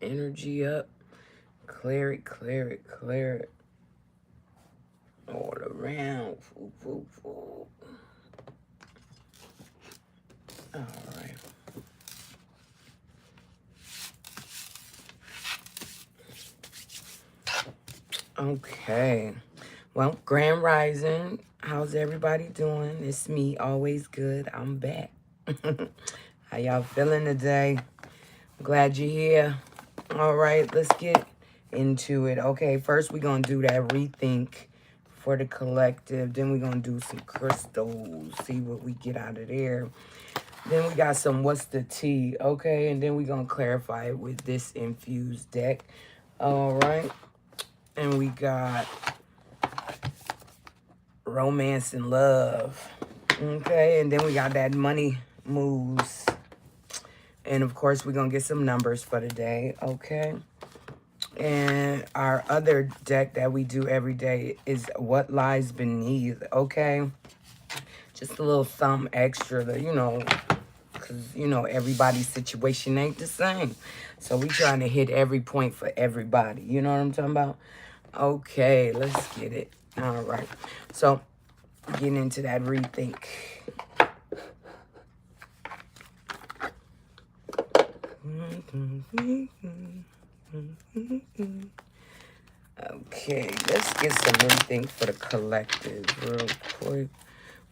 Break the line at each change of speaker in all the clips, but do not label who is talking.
energy up. Clear it, clear it, clear it. All around. Foo, foo, foo. All right. Okay. Well, Grand Rising. How's everybody doing? It's me, always good. I'm back. How y'all feeling today? Glad you're here. All right, let's get into it. Okay, first we're going to do that rethink for the collective. Then we're going to do some crystals, see what we get out of there. Then we got some what's the tea, okay? And then we're going to clarify it with this infused deck. All right. And we got romance and love, okay? And then we got that money moves. And, of course, we're going to get some numbers for the day, okay? And our other deck that we do every day is What Lies Beneath, okay? Just a little something extra that, because, everybody's situation ain't the same. So we trying to hit every point for everybody. You know what I'm talking about? Okay, let's get it. All right. So, getting into that rethink. Okay, let's get some rethink for the collective real quick.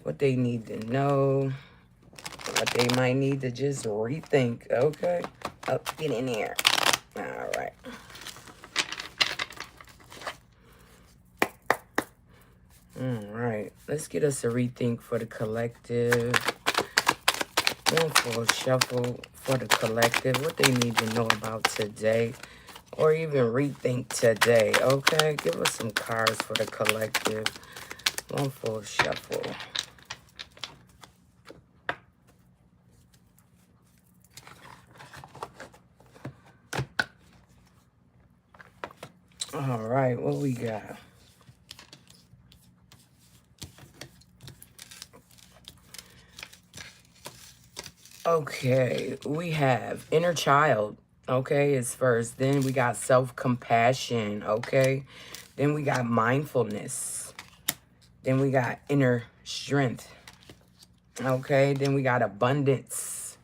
What they need to know. What they might need to just rethink. Okay. Oh, get in here. All right. All right. Let's get us a rethink for the collective. One full shuffle for the collective. What they need to know about today. Or even rethink today. Okay. Give us some cards for the collective. One full shuffle. All right. What we got? Okay, we have inner child, okay, is first. Then we got self-compassion, okay. Then we got mindfulness. Then we got inner strength, okay. Then we got abundance.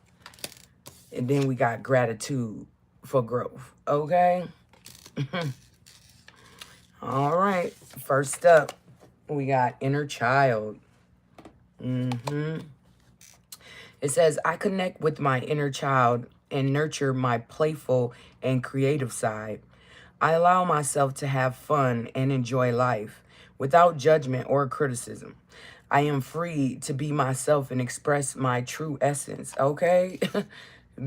And then we got gratitude for growth, okay. All right, first up, we got inner child. It says, I connect with my inner child and nurture my playful and creative side. I allow myself to have fun and enjoy life without judgment or criticism. I am free to be myself and express my true essence, okay?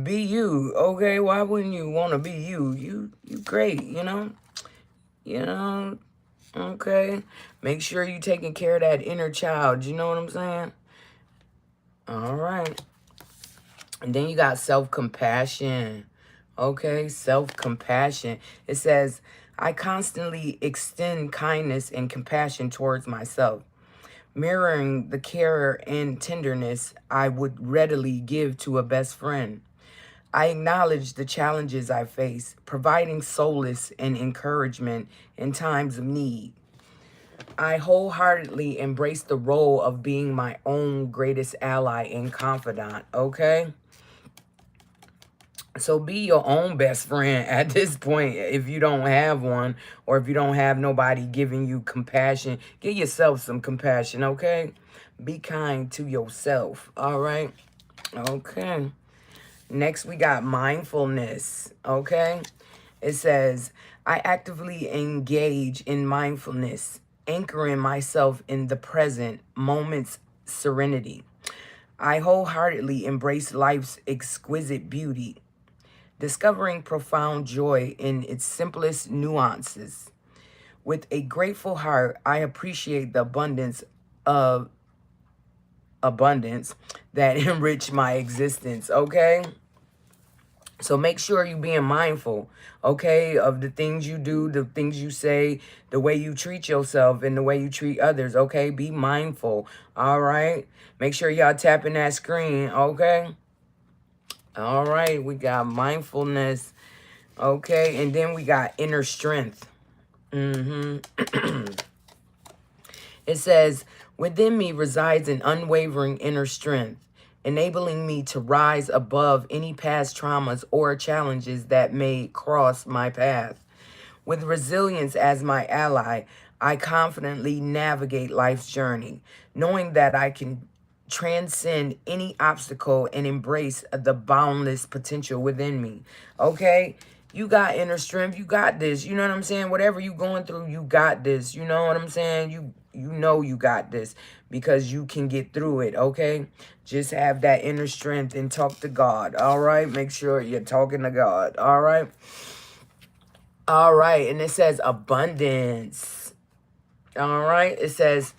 Be you, okay? Why wouldn't you want to be you? You great, you know? Okay? Make sure you taking care of that inner child, you know what I'm saying? All right. And then you got self-compassion. Okay, self-compassion. It says, I constantly extend kindness and compassion towards myself, mirroring the care and tenderness I would readily give to a best friend. I acknowledge the challenges I face, providing solace and encouragement in times of need. I wholeheartedly embrace the role of being my own greatest ally and confidant, okay? So be your own best friend at this point if you don't have one, or if you don't have nobody giving you compassion. Give yourself some compassion, okay? Be kind to yourself, all right? Okay. Next, we got mindfulness, okay? It says, I actively engage in mindfulness, anchoring myself in the present moment's serenity. I wholeheartedly embrace life's exquisite beauty, discovering profound joy in its simplest nuances. With a grateful heart, I appreciate the abundance that enrich my existence, okay? So make sure you're being mindful, okay, of the things you do, the things you say, the way you treat yourself, and the way you treat others, okay? Be mindful, all right? Make sure y'all tapping that screen, okay? All right, we got mindfulness. Okay, and then we got inner strength. It says, within me resides an unwavering inner strength, enabling me to rise above any past traumas or challenges that may cross my path. With resilience as my ally, I confidently navigate life's journey, knowing that I can transcend any obstacle and embrace the boundless potential within me. Okay? You got inner strength. You got this. You know what I'm saying? Whatever you going through, you got this. You know what I'm saying? You know you got this because you can get through it, okay? Just have that inner strength and talk to God, all right? Make sure you're talking to God, all right? All right, and it says abundance. All right, it says,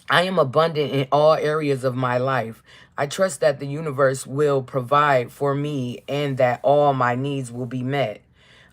I am abundant in all areas of my life. I trust that the universe will provide for me and that all my needs will be met.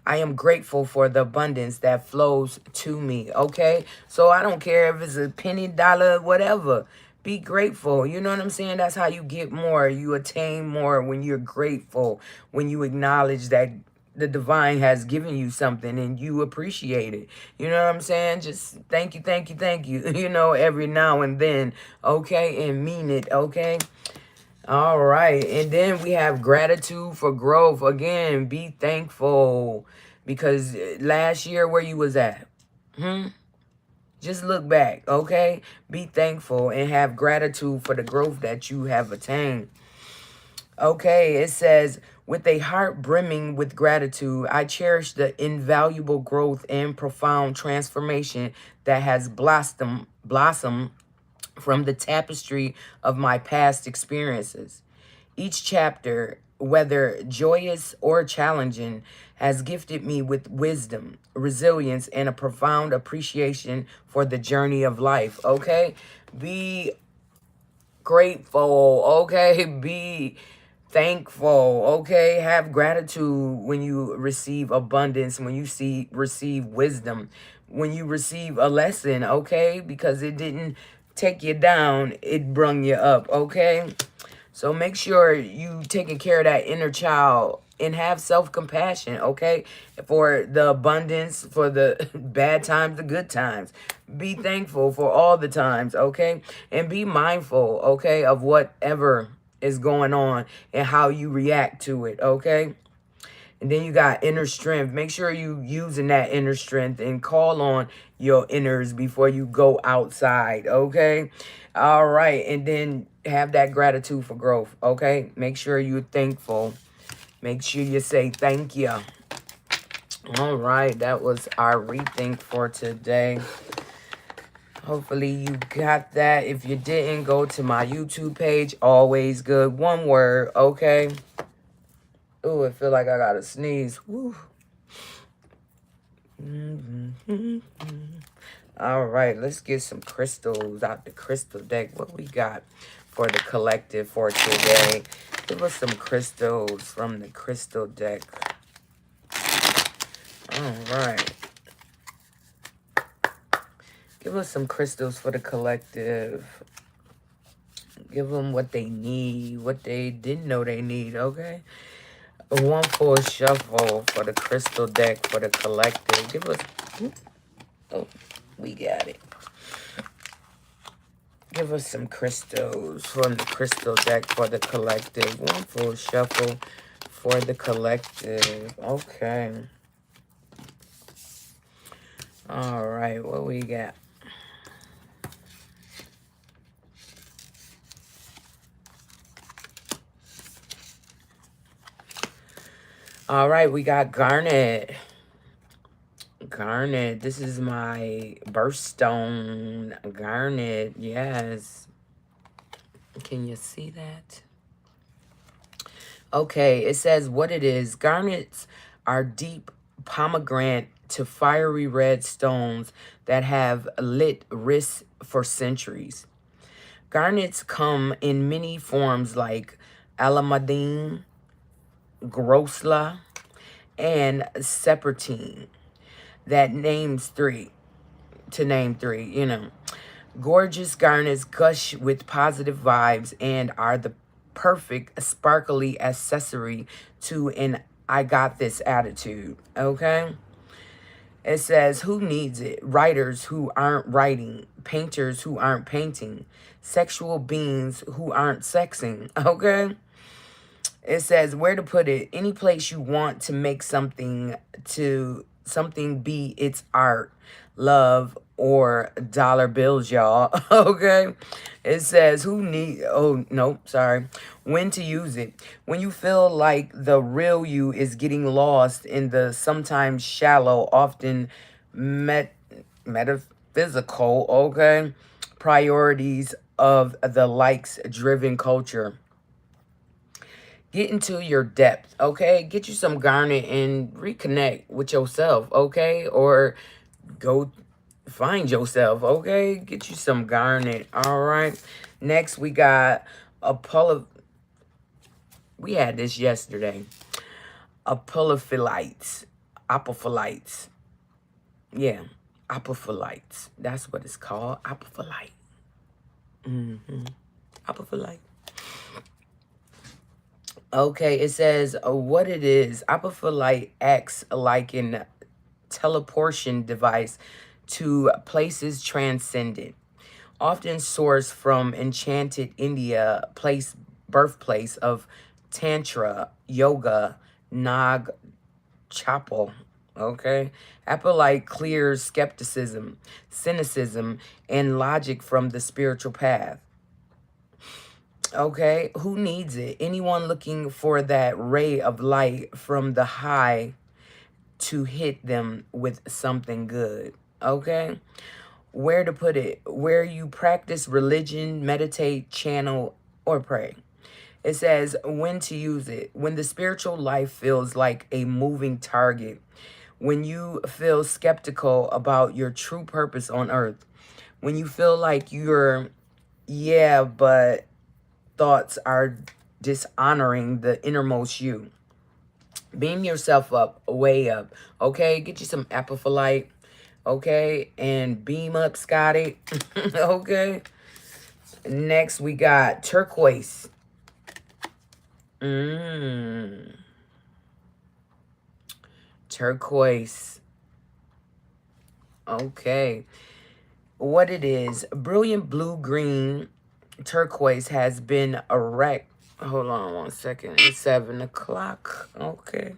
I am grateful for the abundance that flows to me, okay? So I don't care if it's a penny, dollar, whatever. Be grateful. You know what I'm saying? That's how you get more. You attain more when you're grateful, when you acknowledge that the divine has given you something and you appreciate it. You know what I'm saying? Just thank you, thank you, thank you, you know, every now and then, okay? And mean it, okay? All right. And then we have gratitude for growth. Again, be thankful. Because last year, where you was at? Just look back, okay? Be thankful and have gratitude for the growth that you have attained. Okay, it says, with a heart brimming with gratitude, I cherish the invaluable growth and profound transformation that has blossomed from the tapestry of my past experiences. Each chapter, whether joyous or challenging, has gifted me with wisdom, resilience, and a profound appreciation for the journey of life. Okay? Be grateful. Okay? Be thankful. Okay? Have gratitude when you receive abundance, when you receive wisdom, when you receive a lesson. Okay? Because it didn't take you down, it brung you up. Okay? So make sure you taking care of that inner child and have self-compassion, okay? For the abundance, for the bad times, the good times. Be thankful for all the times, okay? And be mindful, okay, of whatever is going on and how you react to it, okay? And then you got inner strength. Make sure you using that inner strength and call on your inners before you go outside, okay? All right. And then have that gratitude for growth, okay? Make sure you're thankful. Make sure you say thank you. All right. That was our rethink for today. Hopefully you got that. If you didn't, go to my YouTube page. Always good. One word, okay? Oh, I feel like I gotta sneeze. Woo. All right, let's get some crystals out the crystal deck. What we got for the collective for today? Give us some crystals from the crystal deck. All right. Give us some crystals for the collective. Give them what they need, what they didn't know they need, okay? One full shuffle for the crystal deck for the collective. Give us... Oh, we got it. Give us some crystals from the crystal deck for the collective. One full shuffle for the collective. Okay. All right, what we got? All right, we got Garnet. Garnet, this is my birthstone. Garnet, yes. Can you see that? Okay, it says what it is. Garnets are deep pomegranate to fiery red stones that have lit wrists for centuries. Garnets come in many forms like alamadine, grosla, and serpentine. That names three, to name three, you know. Gorgeous garnets gush with positive vibes and are the perfect sparkly accessory to an I got this attitude, okay? It says, who needs it? Writers who aren't writing, painters who aren't painting, sexual beings who aren't sexing, okay? It says, where to put it? Any place you want to make something be its art, love, or dollar bills, y'all. Okay? It says, oh, no, sorry. When to use it. When you feel like the real you is getting lost in the sometimes shallow, often metaphysical, okay, priorities of the likes-driven culture. Get into your depth, okay? Get you some garnet and reconnect with yourself, okay? Or go find yourself, okay? Get you some garnet, all right? Next, we got we had this yesterday. Apophylites. Apophylites. Yeah, apophylites. That's what it's called, apophyllite. Apophyllite. Okay, it says what it is. Apophyllite acts like an teleportation device to places transcendent, often sourced from enchanted India, birthplace of Tantra, Yoga, Nag Chapel. Okay, Apophyllite clears skepticism, cynicism, and logic from the spiritual path. Okay, who needs it? Anyone looking for that ray of light from the high to hit them with something good. Okay, where to put it? Where you practice religion, meditate, channel, or pray. It says when to use it. When the spiritual life feels like a moving target. When you feel skeptical about your true purpose on earth. When you feel like yeah, but thoughts are dishonoring the innermost you. Beam yourself up, way up, okay? Get you some apophyllite, okay? And beam up, Scotty, okay? Next, we got turquoise. Turquoise. Okay. What it is, brilliant blue-green turquoise has been erect. Hold on one second. It's 7 o'clock. Okay.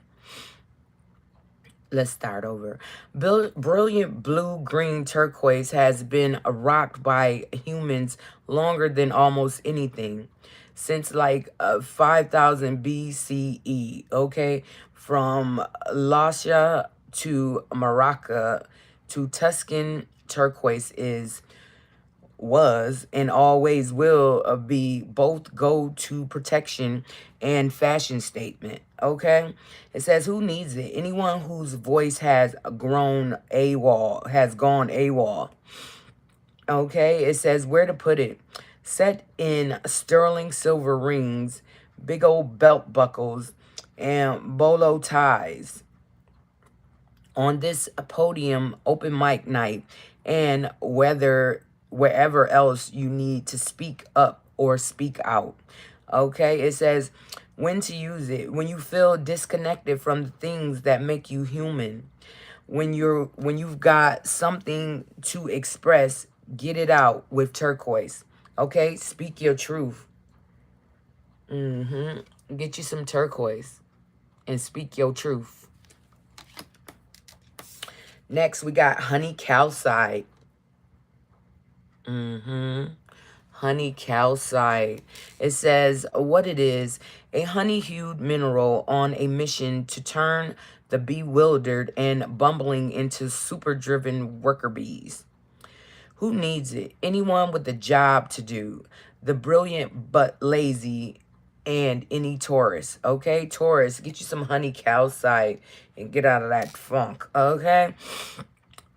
Let's start over. Brilliant blue-green turquoise has been rocked by humans longer than almost anything. Since like 5000 BCE, okay? From Lascia to Morocco to Tuscan turquoise was and always will be both go-to protection and fashion statement, okay? It says who needs it? Anyone whose voice has gone AWOL. Okay, it says where to put it. Set in sterling silver rings, big old belt buckles, and bolo ties. On this podium, open mic night, and wherever else you need to speak up or speak out. Okay, it says when to use it. When you feel disconnected from the things that make you human. When you've got something to express, get it out with turquoise. Okay, speak your truth. Get you some turquoise and speak your truth. Next, we got honey calcite. Honey calcite. It says what it is. A honey-hued mineral on a mission to turn the bewildered and bumbling into super-driven worker bees. Who needs it? Anyone with a job to do. The brilliant but lazy and any Taurus. Okay, Taurus, get you some honey calcite and get out of that funk. Okay.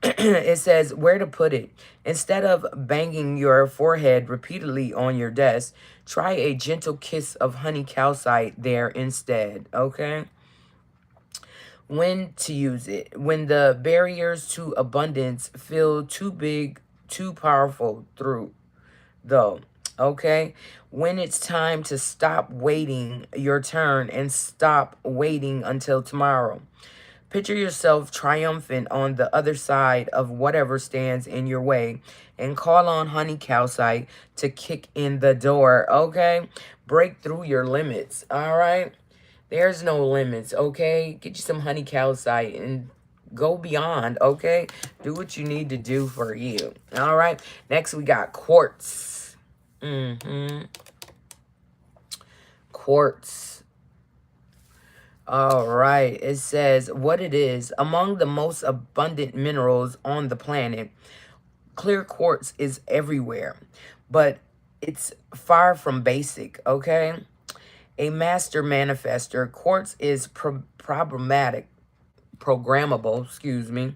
It says where to put it. Instead of banging your forehead repeatedly on your desk, try a gentle kiss of honey calcite there instead, okay? When to use it. When the barriers to abundance feel too big, too powerful though. Okay? When it's time to stop waiting your turn and stop waiting until tomorrow. Picture yourself triumphant on the other side of whatever stands in your way and call on honey calcite to kick in the door, okay? Break through your limits, all right? There's no limits, okay? Get you some honey calcite and go beyond, okay? Do what you need to do for you, all right? Next, we got quartz. Quartz. All right. It says what it is. Among the most abundant minerals on the planet, clear quartz is everywhere, but it's far from basic, okay? A master manifester, quartz is programmable, excuse me.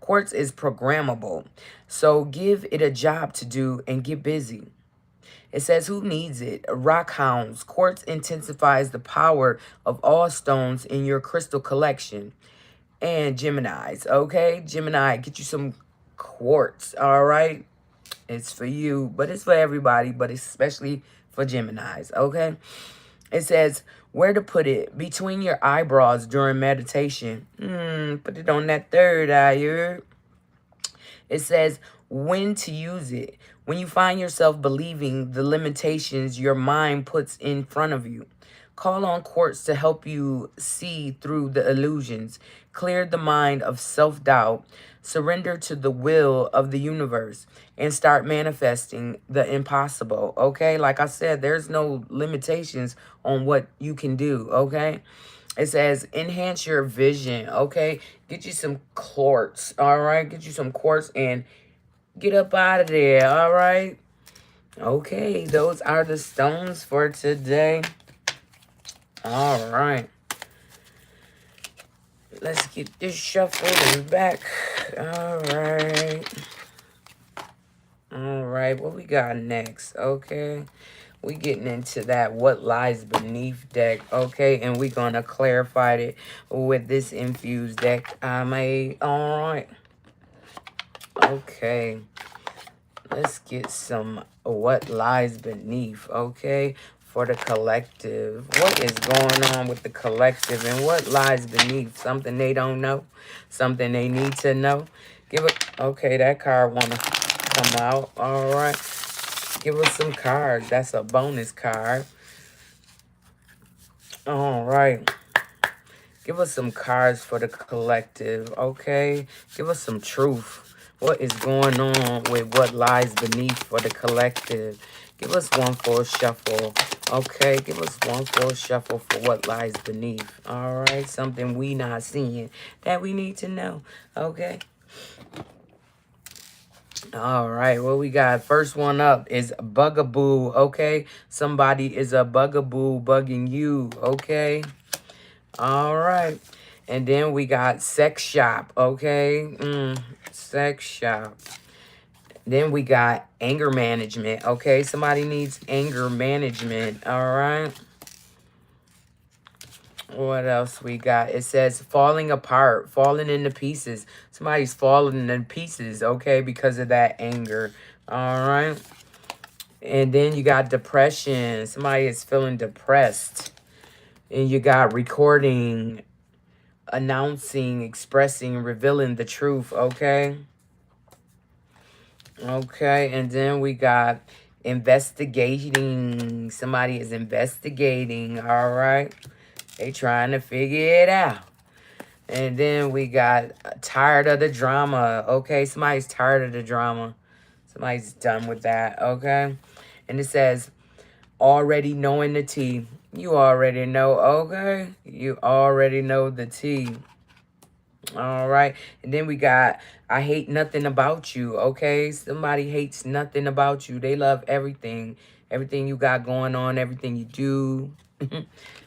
Quartz is programmable. So give it a job to do and get busy. It says, who needs it? Rock hounds. Quartz intensifies the power of all stones in your crystal collection. And Geminis, okay? Gemini, get you some quartz, all right? It's for you, but it's for everybody, but especially for Geminis, okay? It says, where to put it? Between your eyebrows during meditation. Put it on that third eye, you heard? It says when to use it. When you find yourself believing the limitations your mind puts in front of you. Call on quartz to help you see through the illusions. Clear the mind of self-doubt. Surrender to the will of the universe and start manifesting the impossible, okay? Like I said, there's no limitations on what you can do, okay? It says enhance your vision, okay? Get you some quartz, all right? Get you some quartz and get up out of there, all right? Okay, those are the stones for today. All right. Let's get this shuffled back. All right. All right, what we got next? Okay. We getting into that what lies beneath deck, okay? And we gonna clarify it with this infused deck I made. All right. Okay. Let's get some what lies beneath, okay? For the collective. What is going on with the collective and what lies beneath? Something they don't know? Something they need to know? Give it. Okay, that card wanna come out. All right. Give us some cards. That's a bonus card. All right. Give us some cards for the collective, okay? Give us some truth. What is going on with what lies beneath for the collective? Give us one full shuffle, okay? Give us one full shuffle for what lies beneath, all right? Something we not seeing that we need to know, okay? All right, what we got? First one up is bugaboo, okay? Somebody is a bugaboo bugging you, okay? All right. And then we got sex shop, okay? Sex shop. Then we got anger management, okay? Somebody needs anger management, all right? What else we got? It says falling apart, falling into pieces. Somebody's falling into pieces, okay, because of that anger, all right? And then you got depression. Somebody is feeling depressed. And you got recording, announcing, expressing, revealing the truth, okay? Okay, and then we got investigating. Somebody is investigating, all right? They trying to figure it out. And then we got tired of the drama, okay? Somebody's tired of the drama. Somebody's done with that, okay? And it says, already knowing the tea. You already know, okay? You already know the tea. All right. And then we got, I hate nothing about you, okay? Somebody hates nothing about you. They love everything. Everything you got going on, everything you do,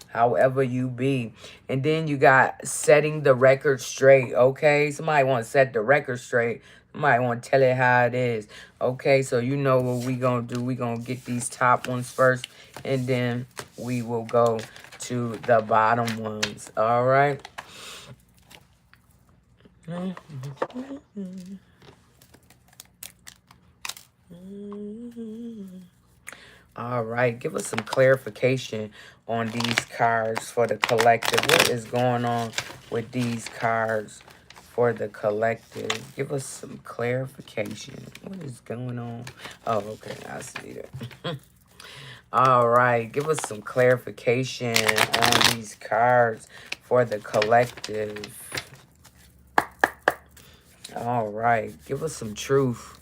however you be. And then you got setting the record straight, okay? Somebody want to set the record straight. Somebody want to tell it how it is. Okay, so you know what we going to do. We going to get these top ones first, and then we will go to the bottom ones, all right? All right, give us some clarification on these cards for the collective. What is going on with these cards for the collective? Give us some clarification. What is going on? Oh, okay, I see that. All right, give us some clarification on these cards for the collective. All right, give us some truth.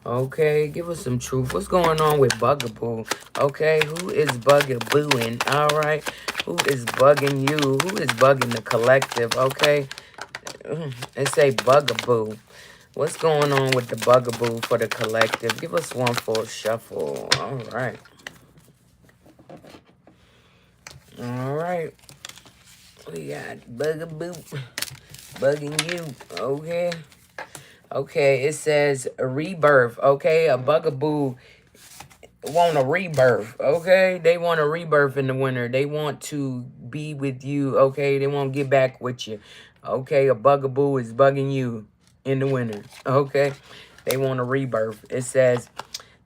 Okay, give us some truth. What's going on with Bugaboo? Okay, who is Bugabooing? All right, who is bugging you? Who is bugging the collective? Okay, and say Bugaboo. What's going on with the Bugaboo for the collective? Give us one full shuffle. All right. All right. We got Bugaboo bugging you. Okay. Okay, it says a rebirth. Okay, a Bugaboo want a rebirth, okay? They want a rebirth in the winter. They want to be with you, okay? They want to get back with you, okay? A Bugaboo is bugging you in the winter, okay? They want a rebirth. It says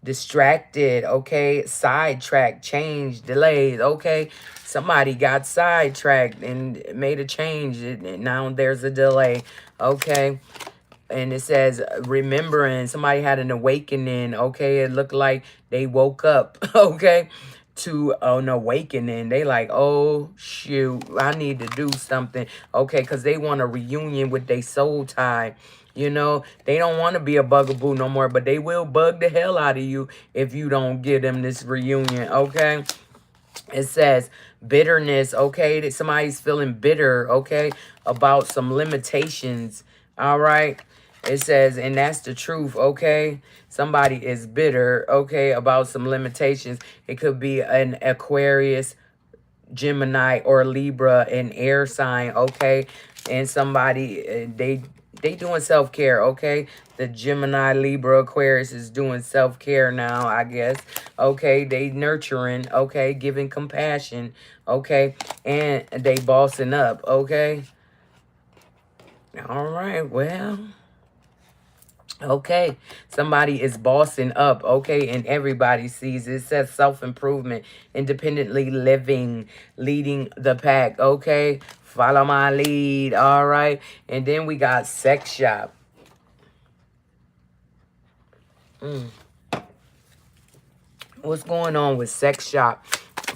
distracted, okay? Sidetracked, change, delays, okay? Somebody got sidetracked and made a change, and now there's a delay, okay? And it says remembering, somebody had an awakening, okay? It looked like they woke up, okay, to an awakening. They like, oh shoot, I need to do something, okay? Because they want a reunion with their soul tie. You know, they don't want to be a Bugaboo no more, but they will bug the hell out of you if you don't give them this reunion, okay? It says bitterness, okay? That somebody's feeling bitter, okay, about some limitations, all right? It says, and that's the truth, okay? Somebody is bitter, okay, about some limitations. It could be an Aquarius, Gemini, or Libra, an air sign, okay? And somebody, they doing self-care, okay? The Gemini, Libra, Aquarius is doing self-care now, I guess. Okay, they nurturing, okay? Giving compassion, okay? And they bossing up, okay? All right, well... Okay, somebody is bossing up, okay, and everybody sees it. It says self-improvement, independently living, leading the pack, okay? Follow my lead, all right? And then we got sex shop. What's going on with sex shop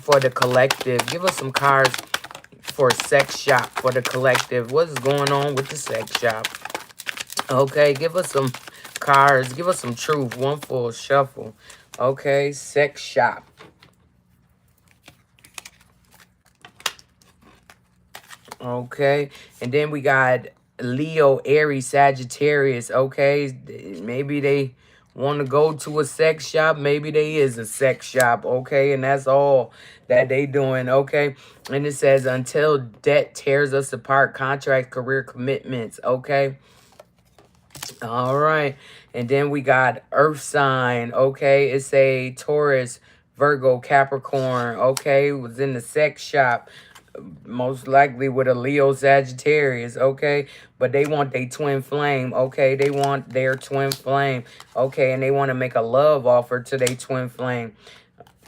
for the collective? Give us some cards for sex shop for the collective. What's going on with the sex shop? Okay, give us some cards. Give us some truth. One full shuffle. Okay, sex shop. Okay, and then we got Leo, Aries, Sagittarius. Okay, maybe they want to go to a sex shop. Maybe they is a sex shop. Okay, and that's all that they doing. Okay, and it says until debt tears us apart, contract, career commitments. Okay. All right. And then we got Earth sign. Okay. It's a Taurus, Virgo, Capricorn. Okay. It was in the sex shop. Most likely with a Leo, Sagittarius. Okay. But they want their twin flame. Okay. They want their twin flame. Okay. And they want to make a love offer to their twin flame.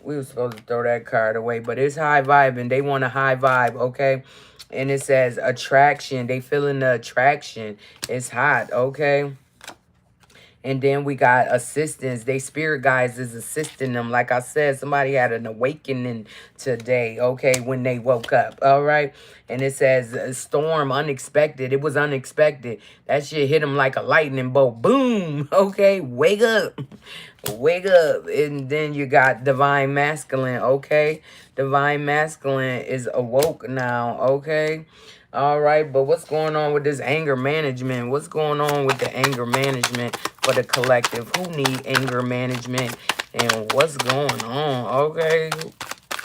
We were supposed to throw that card away. But it's high vibing. They want a high vibe. Okay. And it says attraction. They feeling the attraction. It's hot. Okay. And then we got assistance. They spirit guides is assisting them. Like I said, somebody had an awakening today, okay, when they woke up, all right? And it says a storm, unexpected. It was unexpected. That shit hit them like a lightning bolt. Boom, okay? Wake up. Wake up. And then you got divine masculine, okay? Divine masculine is awoke now, okay? All right, but what's going on with this anger management? What's going on with the anger management for the collective? Who need anger management? And what's going on, okay,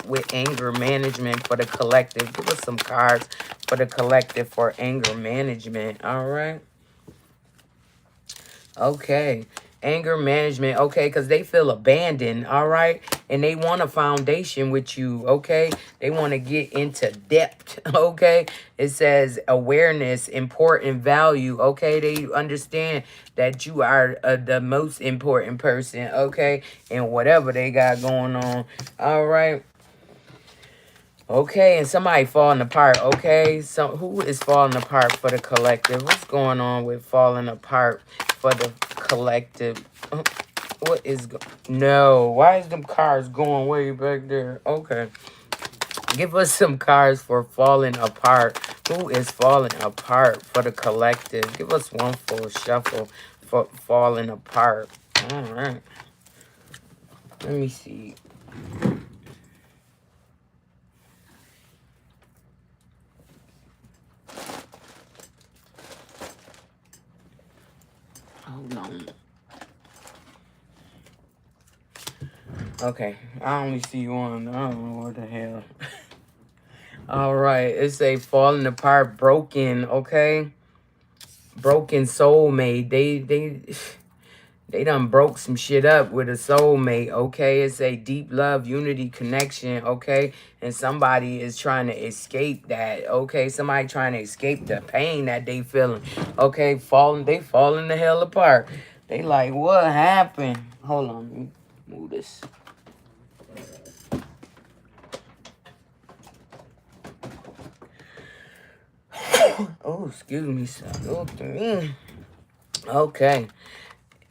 with anger management for the collective? Give us some cards for the collective for anger management, all right? Okay, Anger management, okay, because they feel abandoned, all right? And they want a foundation with you, okay? They want to get into depth, okay? It says awareness, important value, okay? They understand that you are the most important person, okay? And whatever they got going on, all right? Okay, and somebody falling apart, okay? So who is falling apart for the collective? What's going on with falling apart for the collective? What is no? Why is them cars going way back there? Okay. Give us some cards for falling apart. Who is falling apart for the collective? Give us one full shuffle for falling apart. All right. Let me see. Hold on. Okay. I only see one. I don't know what the hell. All right. It's a falling apart, broken, okay? Broken soulmate. They done broke some shit up with a soulmate, okay? It's a deep love, unity, connection, okay? And somebody is trying to escape that, okay? Somebody trying to escape the pain that they feeling, okay? They falling the hell apart. They like, what happened? Hold on, let me move this. Oh, excuse me, son. Okay.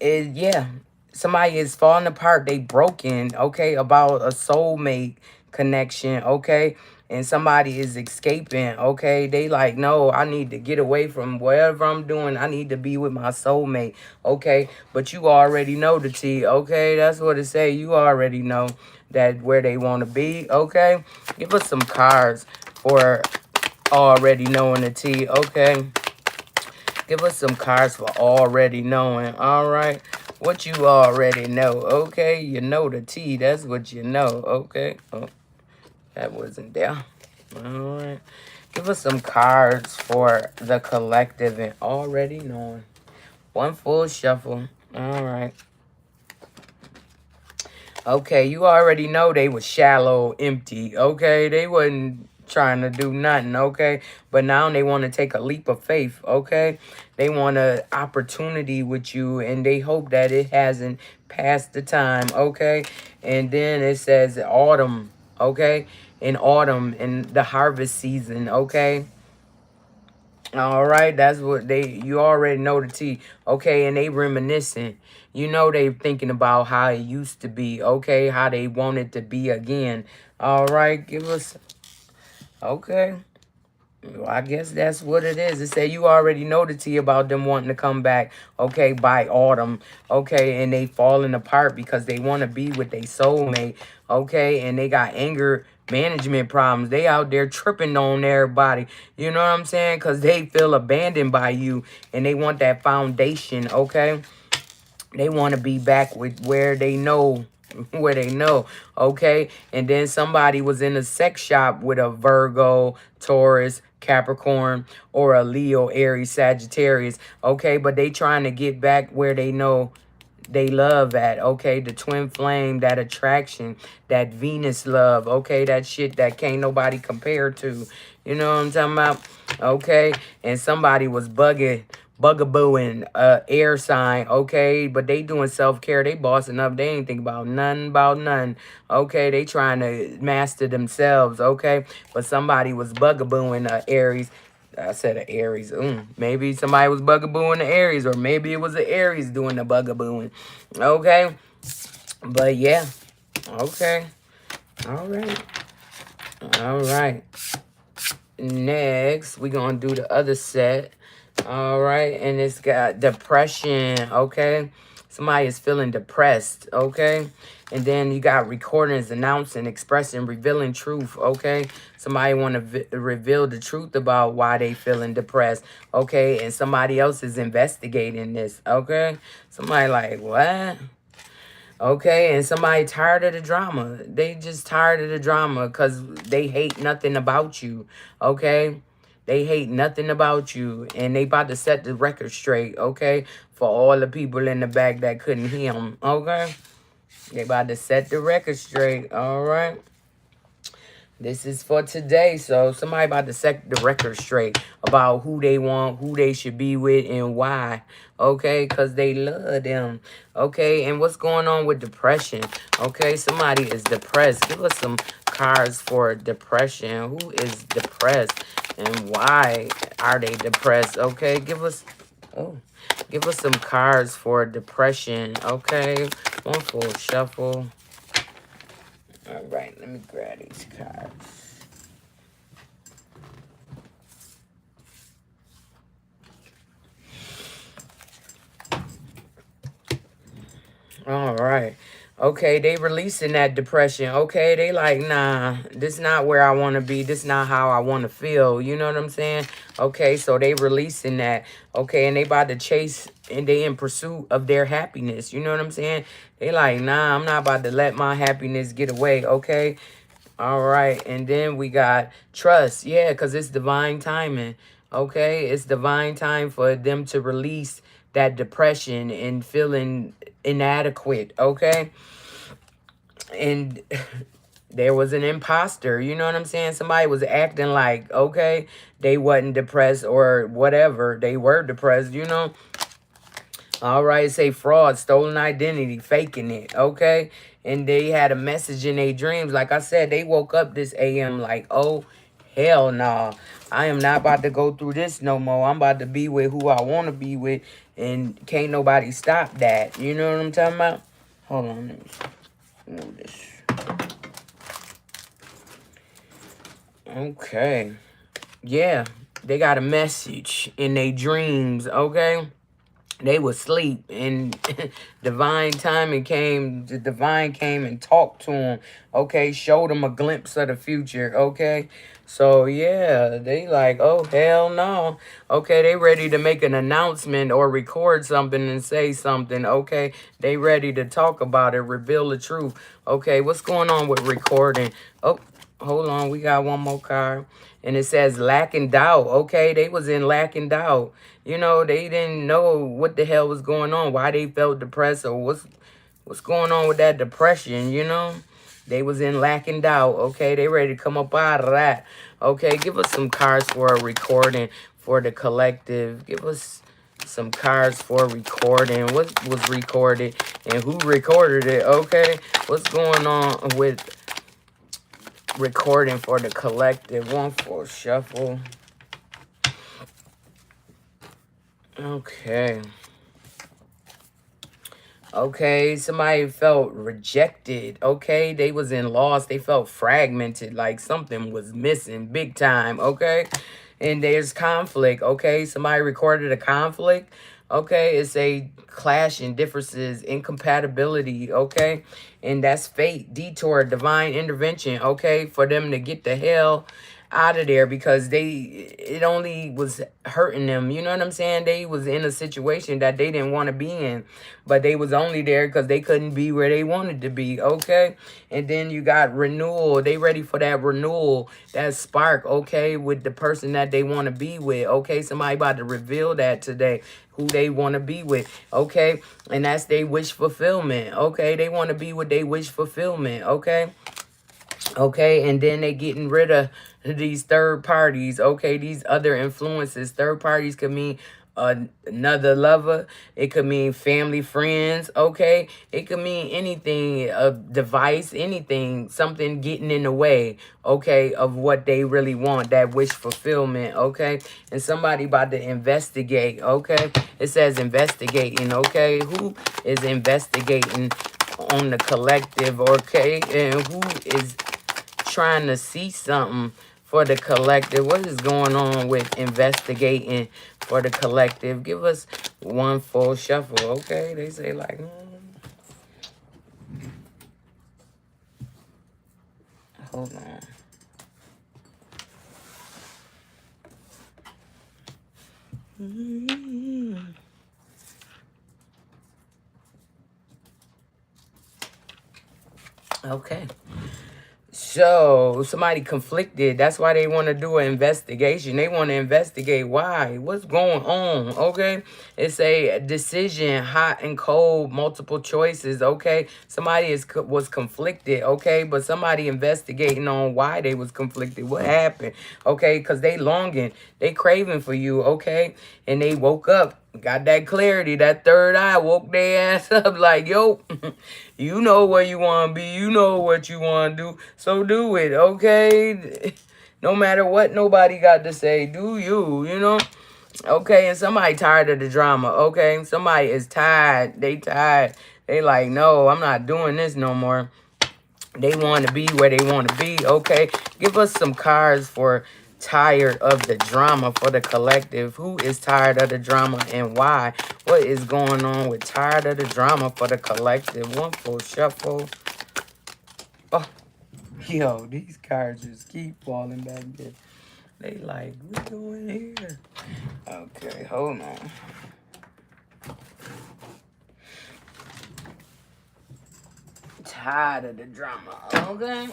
Yeah, somebody is falling apart. They broken, okay, about a soulmate connection, okay, and somebody is escaping, okay. They like, no, I need to get away from whatever I'm doing. I need to be with my soulmate, okay. But you already know the tea, okay. That's what it say. You already know that where they want to be, okay. Give us some cards for already knowing the tea, okay. Give us some cards for already knowing. All right. What you already know. Okay. You know the tea. That's what you know. Okay. Oh, that wasn't there. All right. Give us some cards for the collective and already knowing. One full shuffle. All right. Okay, you already know they was shallow, empty, okay? They wasn't trying to do nothing, okay? But now they want to take a leap of faith, okay? They want an opportunity with you, and they hope that it hasn't passed the time, okay? And then it says autumn, okay? In autumn, in the harvest season, okay? All right, that's what you already know the tea. Okay, and they reminiscing. You know they thinking about how it used to be, okay, how they want it to be again. All right, give us, okay. Well, I guess that's what it is. It said you already know the tea about them wanting to come back, okay, by autumn, okay, and they falling apart because they want to be with their soulmate, okay, and they got anger management problems. They out there tripping on everybody, you know what I'm saying, because they feel abandoned by you, and they want that foundation, okay. They want to be back with where they know, okay? And then somebody was in a sex shop with a Virgo, Taurus, Capricorn, or a Leo, Aries, Sagittarius, okay? But they trying to get back where they know they love at, okay? The twin flame, that attraction, that Venus love, okay? That shit that can't nobody compare to. You know what I'm talking about? Okay? And somebody was bugabooing air sign, okay? But they doing self-care. They bossing up. They ain't think about nothing, okay? They trying to master themselves, okay? But somebody was bugabooing Aries. I said an Aries. Maybe somebody was bugabooing the Aries, or maybe it was the Aries doing the bugabooing. Okay? But yeah. Okay. All right. All right. Next, we're going to do the other set. All right. And it's got depression. Okay. Somebody is feeling depressed. Okay. And then you got recordings, announcing, expressing, revealing truth. Okay. Somebody want to reveal the truth about why they feeling depressed. Okay. And somebody else is investigating this. Okay. Somebody like, what? Okay, and somebody tired of the drama. They just tired of the drama because they hate nothing about you. Okay? They hate nothing about you. And they about to set the record straight, okay? For all the people in the back that couldn't hear them, okay? They about to set the record straight, all right? This is for today. So somebody about to set the record straight about who they want, who they should be with, and why. Okay, because they love them. Okay, and what's going on with depression? Okay, somebody is depressed. Give us some cards for depression. Who is depressed and why are they depressed? Okay, give us some cards for depression. Okay, one full shuffle. All right, let me grab these cards. All right. Okay, they releasing that depression. Okay, they like, nah, this not where I want to be. This not how I want to feel. You know what I'm saying? Okay, so they releasing that. Okay, and they about to chase and they in pursuit of their happiness. You know what I'm saying? They like, nah, I'm not about to let my happiness get away. Okay. All right, and then we got trust. Yeah, because it's divine timing. Okay, it's divine time for them to release that depression and feeling inadequate. Okay, and there was an imposter. You know what I'm saying? Somebody was acting like, okay, they wasn't depressed or whatever. They were depressed, you know? All right, say fraud, stolen identity, faking it, okay? And they had a message in their dreams. Like I said, they woke up this AM like, oh, hell nah. I am not about to go through this no more. I'm about to be with who I want to be with, and can't nobody stop that. You know what I'm talking about? Hold on, let me move this. Okay. Yeah, they got a message in their dreams, okay? They would sleep, and divine timing came. The divine came and talked to them. Okay, showed them a glimpse of the future. Okay, so yeah, they like, oh hell no. Okay, they ready to make an announcement or record something and say something. Okay, they ready to talk about it, reveal the truth. Okay, what's going on with recording? Oh, hold on, we got one more card. And it says lack and doubt. Okay, they was in lack and doubt. You know, they didn't know what the hell was going on, why they felt depressed, or what's going on with that depression, you know? They was in lack and doubt. Okay, they ready to come up out of that. Okay, give us some cards for a recording for the collective. Give us some cards for recording. What was recorded and who recorded it? Okay, what's going on with recording for the collective? One for shuffle. Okay. Okay, somebody felt rejected. Okay, they was in loss. They felt fragmented, like something was missing big time. Okay, and there's conflict. Okay, somebody recorded a conflict. Okay, it's a clash in differences, incompatibility. Okay, and that's fate, detour, divine intervention. Okay, for them to get the hell out of there because it only was hurting them. You know what I'm saying? They was in a situation that they didn't want to be in, but they was only there because they couldn't be where they wanted to be. Okay, and then you got renewal. They ready for that renewal, that spark. Okay, with the person that they want to be with. Okay, somebody about to reveal that today, who they want to be with. Okay, and that's their wish fulfillment. Okay, they want to be with their wish fulfillment. Okay. Okay, and then they getting rid of these third parties. Okay, these other influences. Third parties could mean another lover. It could mean family, friends. Okay, it could mean anything, a device, anything, something getting in the way. Okay, of what they really want, that wish fulfillment. Okay, and somebody about to investigate. Okay, it says investigating. Okay, who is investigating on the collective? Okay, and who is trying to see something for the collective? What is going on with investigating for the collective? Give us one full shuffle. Okay, they say like, hold on. Okay, So somebody conflicted. That's why they want to do an investigation. They want to investigate why. What's going on? Okay. It's a decision, hot and cold, multiple choices. Okay. Somebody was conflicted. Okay. But somebody investigating on why they was conflicted. What happened? Okay. Because they longing. They craving for you. Okay. And they woke up. Got that clarity. That third eye woke their ass up like, yo, you know where you want to be. You know what you want to do. So do it, okay? No matter what nobody got to say. Do you, you know? Okay, and somebody tired of the drama, okay? Somebody is tired. They tired. They like, no, I'm not doing this no more. They want to be where they want to be, okay? Give us some cards for tired of the drama for the collective. Who is tired of the drama and why? What is going on with tired of the drama for the collective? One full shuffle. Oh, yo, these cards just keep falling back there. They like, what doing here? Okay, hold on. Tired of the drama, okay?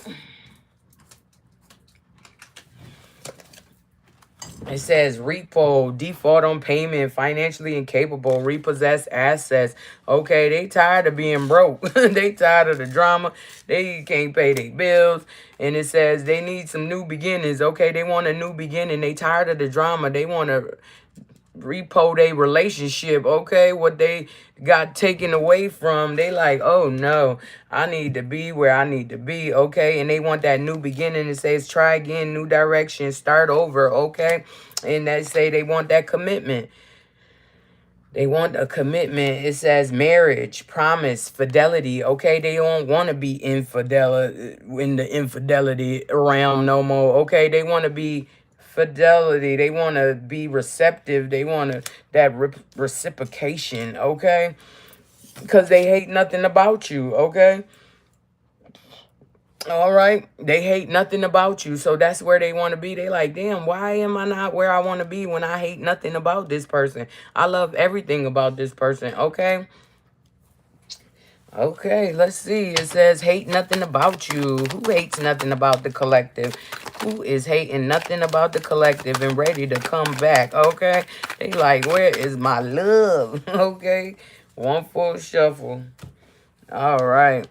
It says repo, default on payment, financially incapable, repossess assets. Okay, they tired of being broke. They tired of the drama. They can't pay their bills. And it says they need some new beginnings. Okay, they want a new beginning. They tired of the drama. They want to repo their relationship, okay? What they got taken away from, they like, oh no, I need to be where I need to be, okay? And they want that new beginning. It says try again, new direction, start over, okay? And they say they want that commitment. They want a commitment. It says marriage, promise, fidelity. Okay, they don't want to be infidelity in the infidelity realm no more. Okay, they want to be fidelity. They want to be receptive. They want that reciprocation. Okay, because they hate nothing about you. Okay. All right. They hate nothing about you. So that's where they want to be. They like, damn, why am I not where I want to be when I hate nothing about this person? I love everything about this person. Okay. Okay, let's see. It says hate nothing about you. Who hates nothing about the collective? Who is hating nothing about the collective and ready to come back? Okay. They like, where is my love? Okay. One full shuffle. All right.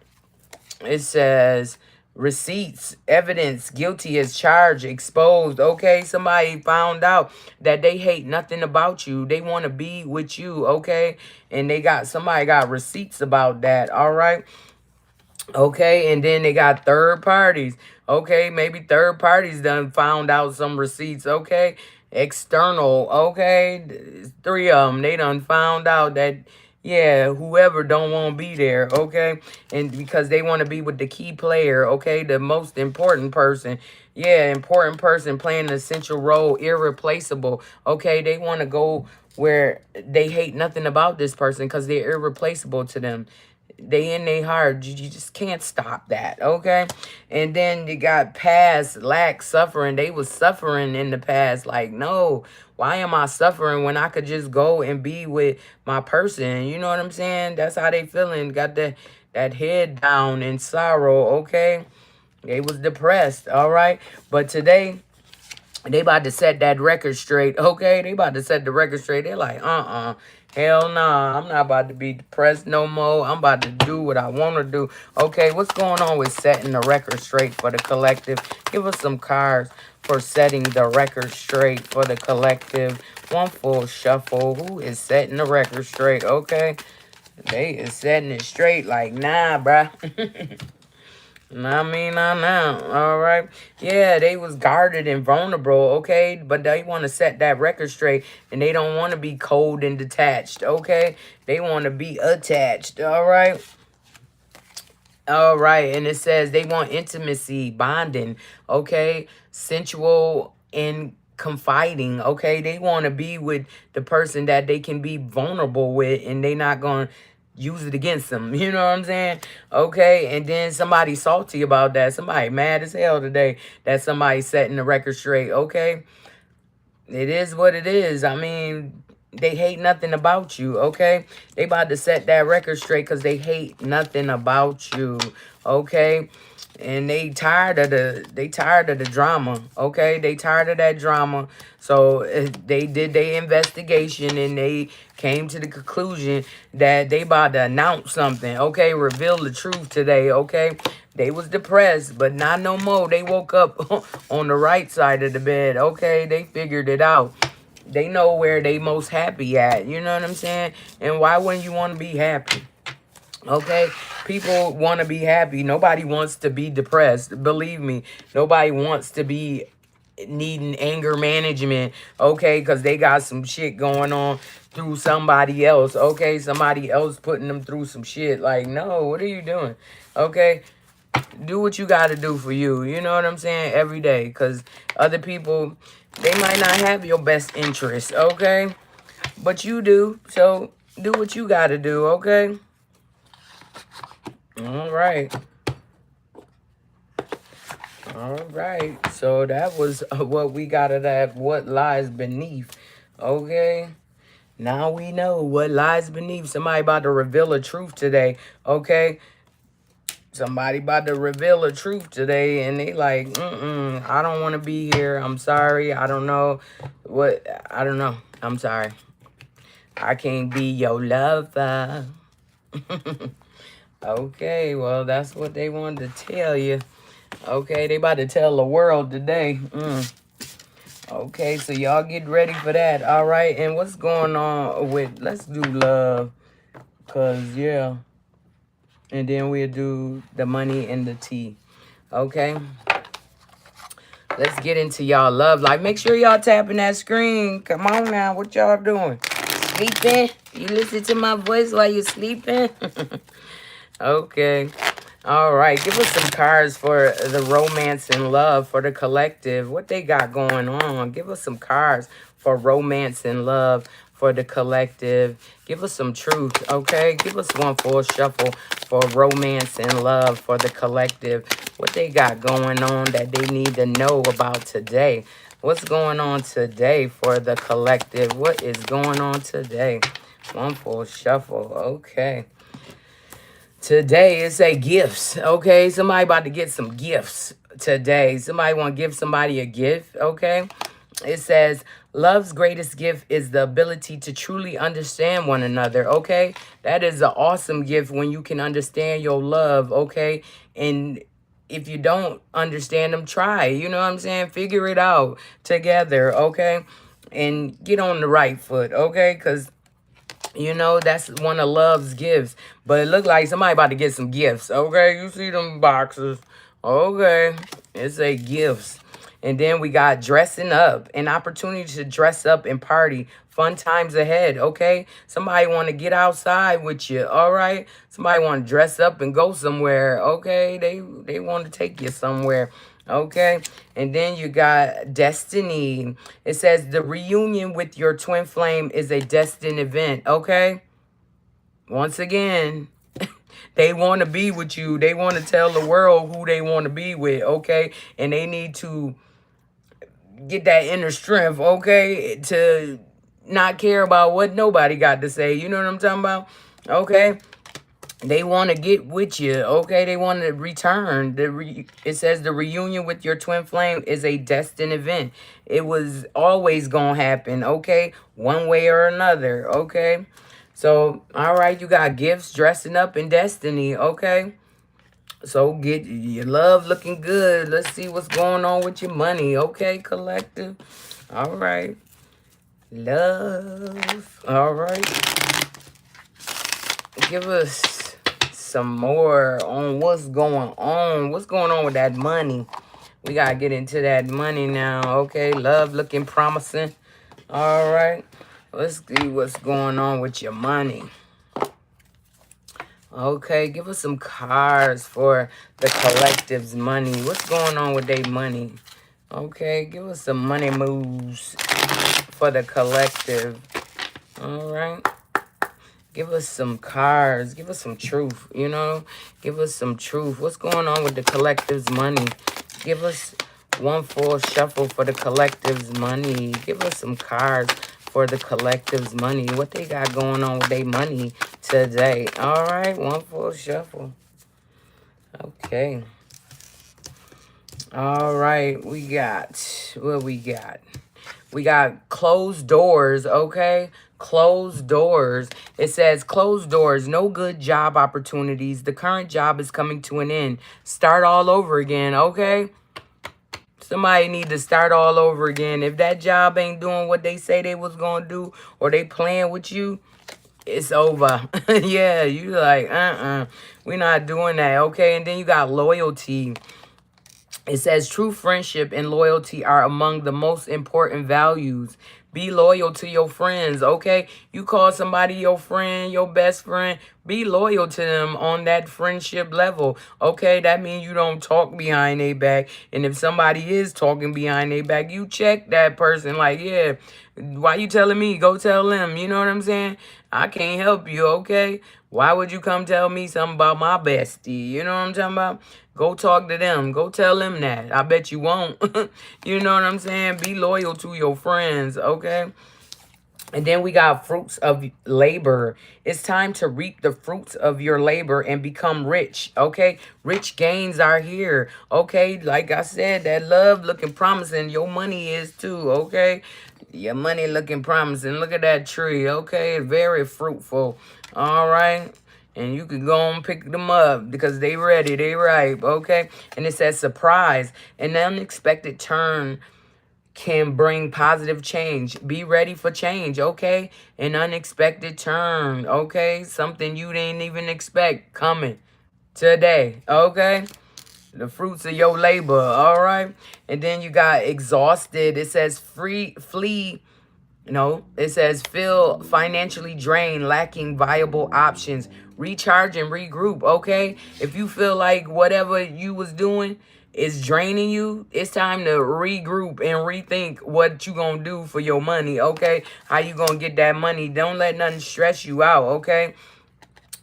It says receipts, evidence, guilty as charged, exposed. Okay, somebody found out that they hate nothing about you. They want to be with you, okay? And somebody got receipts about that, all right? Okay, and then they got third parties. Okay, maybe third parties done found out some receipts, okay? External, okay? Three of them, they done found out that, yeah, whoever don't want to be there, okay? And because they want to be with the key player, okay? The most important person. Yeah, important person playing an essential role, irreplaceable, okay? They want to go where they hate nothing about this person because they're irreplaceable to them. They in their heart. You just can't stop that, okay? And then you got past, lack, suffering. They was suffering in the past. Like, no, why am I suffering when I could just go and be with my person? You know what I'm saying? That's how they feeling. Got that head down in sorrow, okay? They was depressed, all right? But today, they about to set that record straight, okay? They about to set the record straight. They're like, hell nah, I'm not about to be depressed no more. I'm about to do what I want to do. Okay, what's going on with setting the record straight for the collective? Give us some cards for setting the record straight for the collective. One full shuffle. Who is setting the record straight? Okay, they is setting it straight like, nah, bruh. I mean, not now. All right. Yeah, they was guarded and vulnerable, okay? But they want to set that record straight, and they don't want to be cold and detached, okay? They want to be attached, all right? All right. And it says they want intimacy, bonding, okay? Sensual and confiding, okay? They want to be with the person that they can be vulnerable with, and they not going to use it against them. You know what I'm saying? Okay. And then somebody salty about that. Somebody mad as hell today that somebody setting the record straight. Okay. It is what it is. I mean, they hate nothing about you. Okay. They about to set that record straight because they hate nothing about you. Okay. And they tired of the drama. Okay, they tired of that drama. So they did their investigation and they came to the conclusion that they about to announce something. Okay, reveal the truth today. Okay, they was depressed, but not no more. They woke up on the right side of the bed. Okay, they figured it out. They know where they most happy at. You know what I'm saying? And why wouldn't you want to be happy? Okay, people want to be happy. Nobody wants to be depressed. Believe me, nobody wants to be needing anger management. Okay, because they got some shit going on through somebody else. Okay, somebody else putting them through some shit. Like, no, what are you doing? Okay, do what you got to do for you. You know what I'm saying? Every day, because other people, they might not have your best interest. Okay, but you do. So do what you got to do. Okay. All right. All right. So that was what we got of that, what lies beneath. Okay. Now we know what lies beneath. Somebody about to reveal a truth today. Okay. Somebody about to reveal a truth today. And they like, I don't want to be here. I'm sorry. I don't know. I don't know. I'm sorry. I can't be your lover. Okay. Well, that's what they wanted to tell you. Okay, they about to tell the world today. Okay, so y'all get ready for that. All right, and what's going on with, let's do love. Because, yeah. And then we'll do the money and the tea. Okay. Let's get into y'all love life. Make sure y'all tapping that screen. Come on now, what y'all doing? Sleeping? You listen to my voice while you sleeping? Okay. All right. Give us some cards for the romance and love for the collective. What they got going on. Give us some cards for romance and love for the collective. Give us some truth. Okay. Give us one full shuffle for romance and love for the collective. What they got going on that they need to know about today. What's going on today for the collective? What is going on today? One full shuffle. Okay. Today is a gifts, okay? Somebody about to get some gifts today. Somebody want to give somebody a gift, okay? It says, love's greatest gift is the ability to truly understand one another, okay? That is an awesome gift when you can understand your love, okay? And if you don't understand them, try. You know what I'm saying? Figure it out together, okay? And get on the right foot, okay? Because you know, that's one of love's gifts. But it look like somebody about to get some gifts. Okay, you see them boxes. Okay, it's a gifts. And then we got dressing up. An opportunity to dress up and party. Fun times ahead, okay? Somebody want to get outside with you, all right? Somebody want to dress up and go somewhere, okay? They want to take you somewhere. Okay, and then you got destiny. It says the reunion with your twin flame is a destined event. Okay, once again, they want to be with you. They want to tell the world who they want to be with. Okay, and they need to get that inner strength. Okay, to not care about what nobody got to say. You know what I'm talking about? Okay. They want to get with you, okay? They want to return. It says the reunion with your twin flame is a destined event. It was always going to happen, okay? One way or another, okay? So, all right, you got gifts, dressing up, and destiny, okay? So, get your love looking good. Let's see what's going on with your money, okay, collective? All right. Love. All right. Give us some more on what's going on. What's going on with that money? We got to get into that money now. Okay, love looking promising. All right. Let's see what's going on with your money. Okay, give us some cards for the collective's money. What's going on with their money? Okay, give us some money moves for the collective. All right. Give us some cards. Give us some truth, you know. Give us some truth. What's going on with the collective's money? Give us one full shuffle for the collective's money. Give us some cards for the collective's money. What they got going on with their money today? All right, one full shuffle. Okay. All right, what we got? We got closed doors, okay? Closed doors. It says closed doors, no good job opportunities. The current job is coming to an end. Start all over again, okay? Somebody need to start all over again. If that job ain't doing what they say they was gonna do, or they playing with you, it's over. Yeah, you like, we're not doing that, okay? And then you got loyalty. It says true friendship and loyalty are among the most important values. Be loyal to your friends, okay? You call somebody your friend, your best friend, be loyal to them on that friendship level, okay? That means you don't talk behind their back. And if somebody is talking behind their back, you check that person like, yeah, why you telling me? Go tell them, you know what I'm saying? I can't help you, okay? Why would you come tell me something about my bestie? You know what I'm talking about? Go talk to them. Go tell them that. I bet you won't. You know what I'm saying? Be loyal to your friends, okay? And then we got fruits of labor. It's time to reap the fruits of your labor and become rich, okay? Rich gains are here, okay? Like I said, that love looking promising. Your money is too, okay? Your money looking promising. Look at that tree, okay? Very fruitful, all right? And you can go and pick them up because they ready, they ripe, okay? And it says surprise, an unexpected turn can bring positive change. Be ready for change, okay? An unexpected turn, okay? Something you didn't even expect coming today, okay? The fruits of your labor, all right? And then you got exhausted. It says flee. No, it says feel financially drained, lacking viable options. Recharge and regroup, okay? If you feel like whatever you was doing is draining you, it's time to regroup and rethink what you gonna do for your money, okay? How you gonna get that money? Don't let nothing stress you out, okay?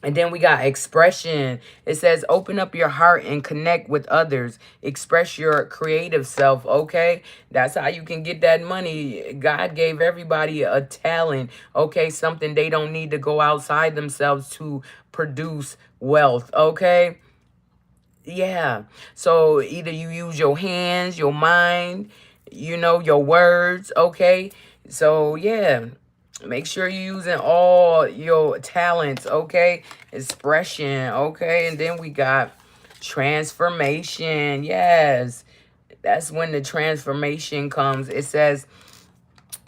And then we got expression. It says open up your heart and connect with others. Express your creative self, okay? That's how you can get that money. God gave everybody a talent, okay? Something they don't need to go outside themselves to produce wealth, okay? Yeah. So either you use your hands, your mind, you know, your words, okay? So yeah, make sure you're using all your talents, okay? Expression, okay? And then we got transformation. Yes. That's when the transformation comes. It says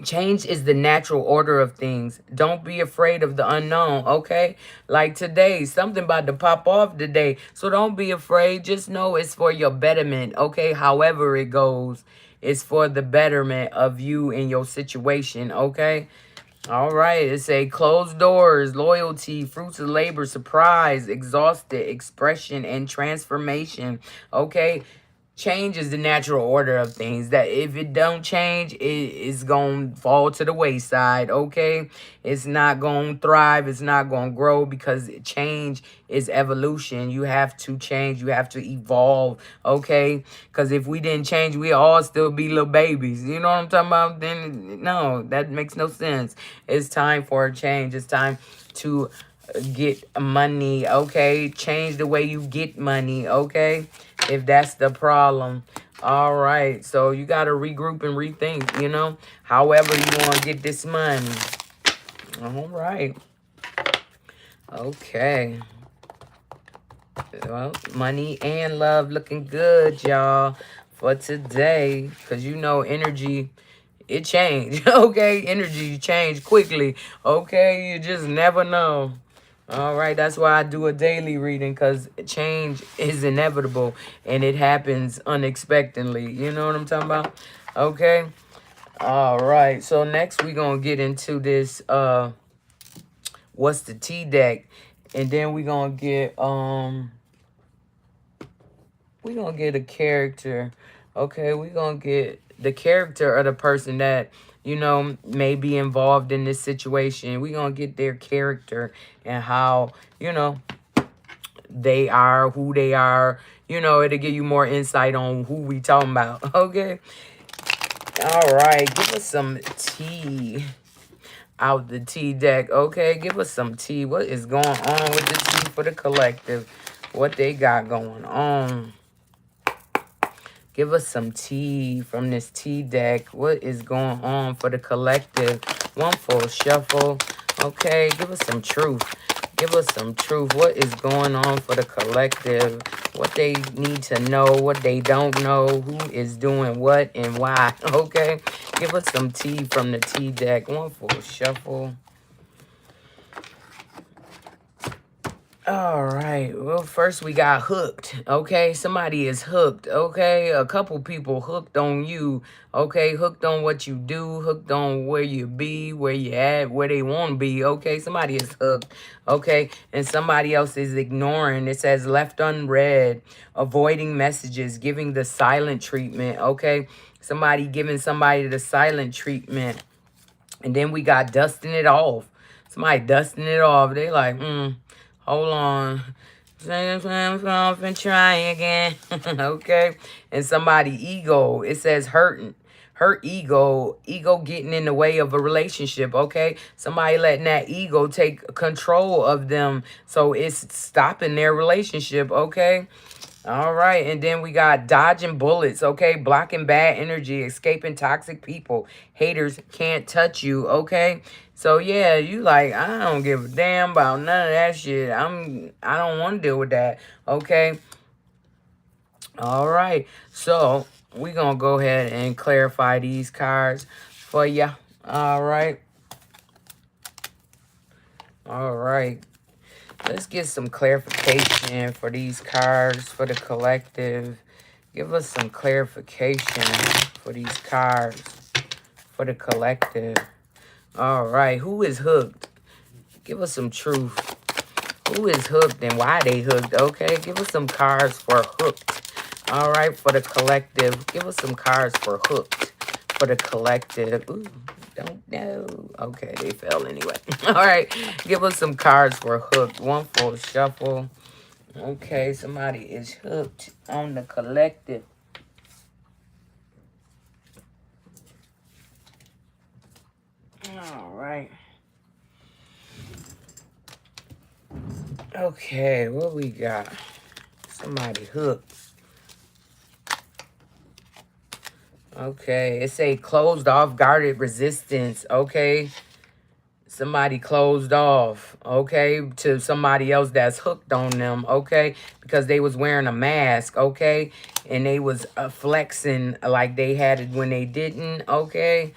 change is the natural order of things. Don't be afraid of the unknown, okay? Like today, something about to pop off today. So don't be afraid. Just know it's for your betterment, okay? However it goes, it's for the betterment of you and your situation, okay? All right, it say closed doors, loyalty, fruits of labor, surprise, exhausted, expression, and transformation. Okay, change is the natural order of things. That if it don't change, it is gonna fall to the wayside. Okay, it's not gonna thrive. It's not gonna grow because change is evolution. You have to change. You have to evolve. Okay, because if we didn't change, we all still be little babies. You know what I'm talking about? Then no, that makes no sense. It's time for a change. It's time to get money, okay? Change the way you get money, okay? If that's the problem. All right. So you got to regroup and rethink, you know, however you want to get this money. All right. Okay. Well, money and love looking good, y'all, for today. Because you know energy, it changed, okay? Energy change quickly, okay? You just never know. All right, that's why I do a daily reading, because change is inevitable and it happens unexpectedly. You know what I'm talking about? Okay. All right. So next we're going to get into this what's the T deck, and then we're going to get a character. Okay, we're going to get the character of the person that, you know, may be involved in this situation. We're going to get their character and how, you know, they are, who they are. You know, it'll give you more insight on who we talking about. Okay. All right. Give us some tea out the tea deck. Okay. Give us some tea. What is going on with the tea for the collective? What they got going on? Give us some tea from this tea deck. What is going on for the collective? One full shuffle. Okay, give us some truth. Give us some truth. What is going on for the collective? What they need to know, what they don't know, who is doing what and why. Okay, give us some tea from the tea deck. One full shuffle. All right. Well, first we got hooked. Okay. Somebody is hooked. Okay. A couple people hooked on you. Okay. Hooked on what you do. Hooked on where you be, where you at, where they want to be. Okay. Somebody is hooked. Okay. And somebody else is ignoring. It says left unread, avoiding messages, giving the silent treatment. Okay. Somebody giving somebody the silent treatment. And then we got dusting it off. Somebody dusting it off. They like, hold on. Off and try again. Okay. And somebody ego. It says hurting. Her ego getting in the way of a relationship, okay? Somebody letting that ego take control of them. So it's stopping their relationship, okay? All right, and then we got dodging bullets, okay? Blocking bad energy, escaping toxic people. Haters can't touch you, okay? So yeah, you like, I don't give a damn about none of that shit. I don't want to deal with that, okay? All right, so we're going to go ahead and clarify these cards for you. All right. All right. Let's get some clarification for these cards for the collective. Give us some clarification for these cards for the collective. All right. Who is hooked? Give us some truth. Who is hooked and why they hooked? Okay. Give us some cards for hooked. All right. For the collective. Give us some cards for hooked for the collective. Ooh. Don't know. Okay, they fell anyway. All right, give us some cards for hooked. One full shuffle. Okay, somebody is hooked on the collective. All right. Okay, what we got? Somebody hooked. Okay, it say closed off, guarded resistance, okay? Somebody closed off, okay, to somebody else that's hooked on them, okay? Because they was wearing a mask, okay? And they was flexing like they had it when they didn't, okay?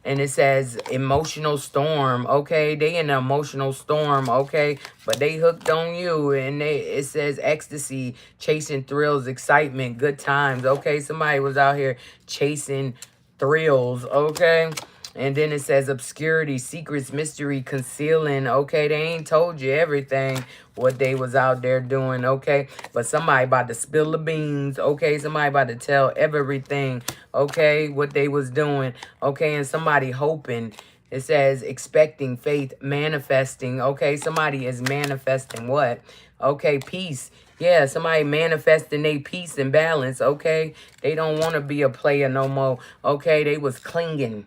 And it says emotional storm, okay? They in an emotional storm, okay? But they hooked on you. And it says ecstasy, chasing thrills, excitement, good times, okay? Somebody was out here chasing thrills, okay? And then it says obscurity, secrets, mystery, concealing, okay? They ain't told you everything, what they was out there doing, okay? But somebody about to spill the beans, okay? Somebody about to tell everything, okay? What they was doing, okay? And somebody hoping. It says expecting, faith, manifesting, okay? Somebody is manifesting what? Okay, peace. Yeah, somebody manifesting their peace and balance, okay? They don't want to be a player no more, okay? They was clinging.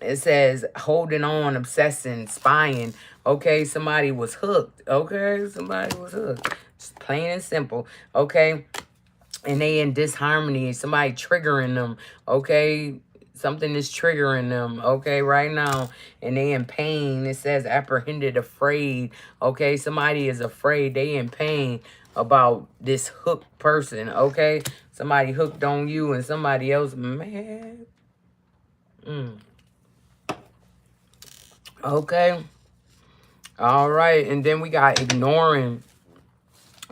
It says holding on, obsessing, spying. Okay, somebody was hooked. Okay, somebody was hooked. Just plain and simple. Okay, and they in disharmony. Somebody triggering them. Okay, something is triggering them. Okay, right now, and they in pain. It says apprehended, afraid. Okay, somebody is afraid. They in pain about this hooked person. Okay, somebody hooked on you and somebody else mad. Okay. All right. And then we got ignoring.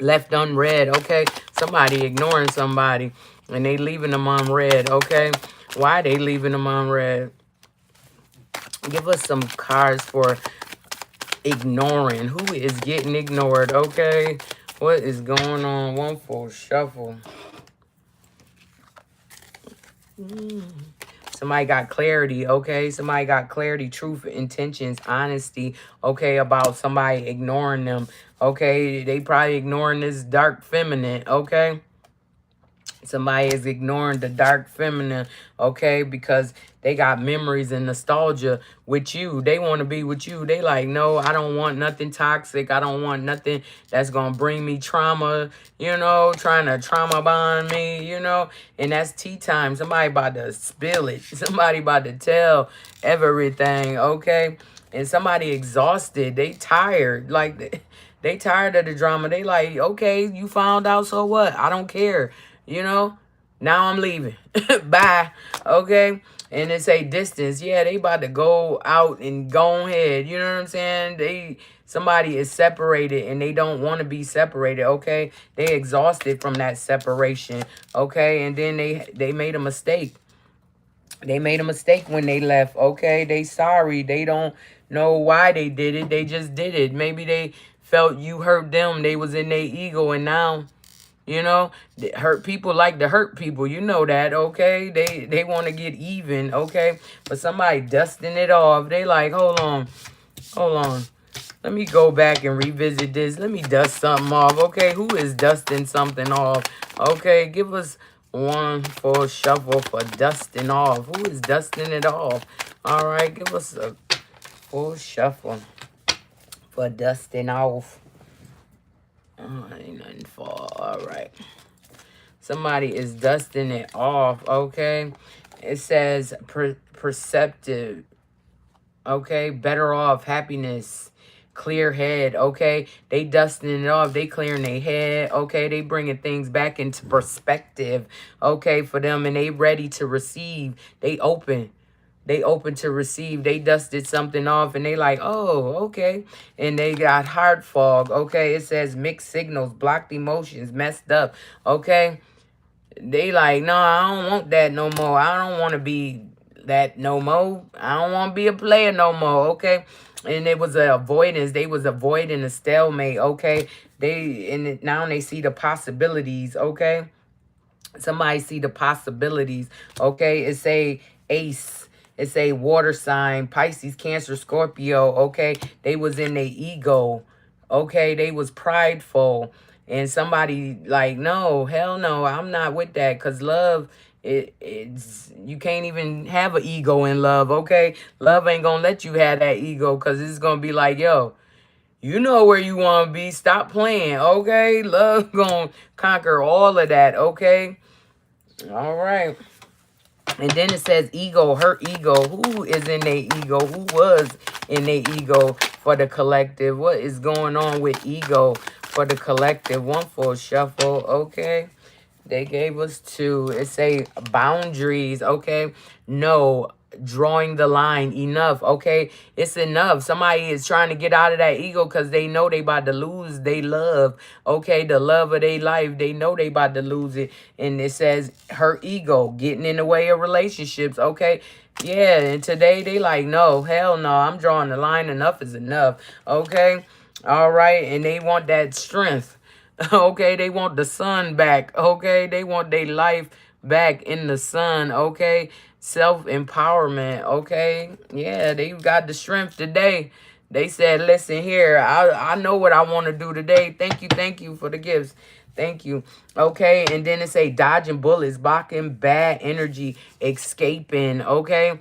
Left unread. Okay. Somebody ignoring somebody. And they leaving them unread. Okay. Why they leaving them unread? Give us some cards for ignoring. Who is getting ignored? Okay. What is going on? One full shuffle. Somebody got clarity, okay? Somebody got clarity, truth, intentions, honesty, okay, about somebody ignoring them, okay? They probably ignoring this dark feminine, okay? Somebody is ignoring the dark feminine, okay, because they got memories and nostalgia with you. They want to be with you. They like, no, I don't want nothing toxic. I don't want nothing that's going to bring me trauma, you know, trying to trauma bond me, you know. And that's tea time. Somebody about to spill it. Somebody about to tell everything, okay. And somebody exhausted. They tired. Like, they tired of the drama. They like, okay, you found out, so what? I don't care. You know, now I'm leaving. Bye. Okay. And it say distance. Yeah, they about to go out and go ahead. You know what I'm saying? Somebody is separated and they don't want to be separated. Okay. They exhausted from that separation. Okay. And then they made a mistake. They made a mistake when they left. Okay. They sorry. They don't know why they did it. They just did it. Maybe they felt you hurt them. They was in their ego, and now, you know, hurt people like to hurt people. You know that, okay? They want to get even, okay? But somebody dusting it off. They like, hold on. Let me go back and revisit this. Let me dust something off, okay? Who is dusting something off? Okay, give us one full shuffle for dusting off. Who is dusting it off? All right, give us a full shuffle for dusting off. Oh, ain't nothing for. All right. Somebody is dusting it off, okay? It says perceptive, okay? Better off, happiness, clear head, okay? They dusting it off. They clearing their head, okay? They bringing things back into perspective, okay, for them. And they ready to receive. They open. They open to receive. They dusted something off and they like, oh, okay. And they got heart fog, okay? It says mixed signals, blocked emotions, messed up, okay? They like, no, I don't want that no more. I don't want to be that no more. I don't want to be a player no more, okay? And it was a avoidance. They was avoiding a stalemate, okay? Now they see the possibilities, okay? Somebody see the possibilities, okay? It say ace. It say water sign, Pisces, Cancer, Scorpio, okay? They was in their ego, okay? They was prideful. And somebody like, no, hell no, I'm not with that. Because love, it's you can't even have an ego in love, okay? Love ain't going to let you have that ego because it's going to be like, yo, you know where you want to be. Stop playing, okay? Love going to conquer all of that, okay? All right. And then it says ego, her ego. Who is in their ego? Who was in their ego for the collective? What is going on with ego for the collective? One full shuffle, okay? They gave us two. It say boundaries, okay? No, drawing the line, enough, okay? It's enough. Somebody is trying to get out of that ego because they know they about to lose they love, okay? The love of their life. They know they about to lose it. And it says her ego, getting in the way of relationships, okay? Yeah, and today they like, no, hell no, I'm drawing the line. Enough is enough, okay? All right, and they want that strength. Okay, they want the sun back. Okay, they want their life back in the sun. Okay, self-empowerment. Okay, yeah, they got the strength today. They said, listen here, I know what I want to do today. Thank you for the gifts. Thank you. Okay, and then it say dodging bullets, blocking bad energy, escaping. Okay,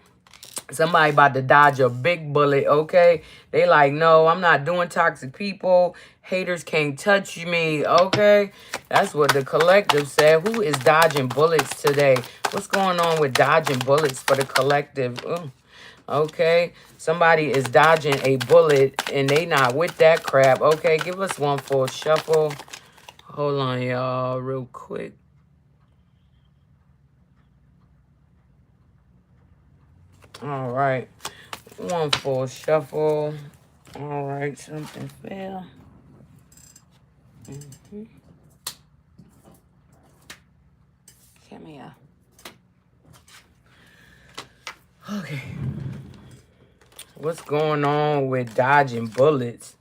somebody about to dodge a big bullet, okay? They like, no, I'm not doing toxic people. Haters can't touch me, okay? That's what the collective said. Who is dodging bullets today? What's going on with dodging bullets for the collective? Ooh, okay, somebody is dodging a bullet and they not with that crap. Okay, give us one full shuffle. Hold on, y'all, real quick. All right. One full shuffle. All right. Something fell. Come here. Okay. What's going on with dodging bullets?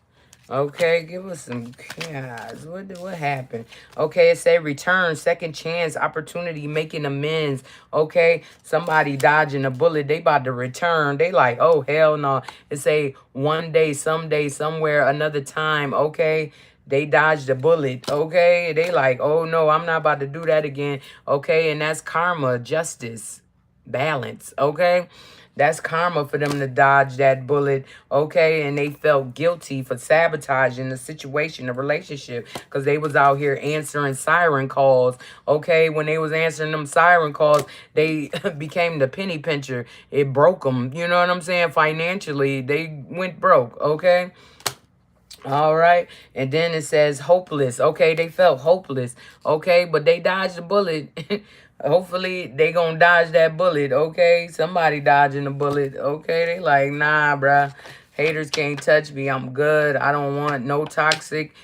Okay, give us some chaos. What happened? Okay, it say return, second chance, opportunity, making amends. Okay, somebody dodging a bullet. They about to return. They like, oh, hell no. It say one day, someday, somewhere, another time. Okay, They dodged a bullet, okay? They like, oh no, I'm not about to do that again, okay? And that's karma, justice, balance, okay? That's karma for them to dodge that bullet, okay? And they felt guilty for sabotaging the situation, the relationship, because they was out here answering siren calls, okay? When they was answering them siren calls, they became the penny pincher. It broke them, you know what I'm saying? Financially, they went broke, okay? All right. And then it says hopeless. Okay, they felt hopeless. Okay, but they dodged the bullet. Hopefully they gonna dodge that bullet. Okay, somebody dodging the bullet. Okay, they like, nah, bruh. Haters can't touch me. I'm good. I don't want no toxic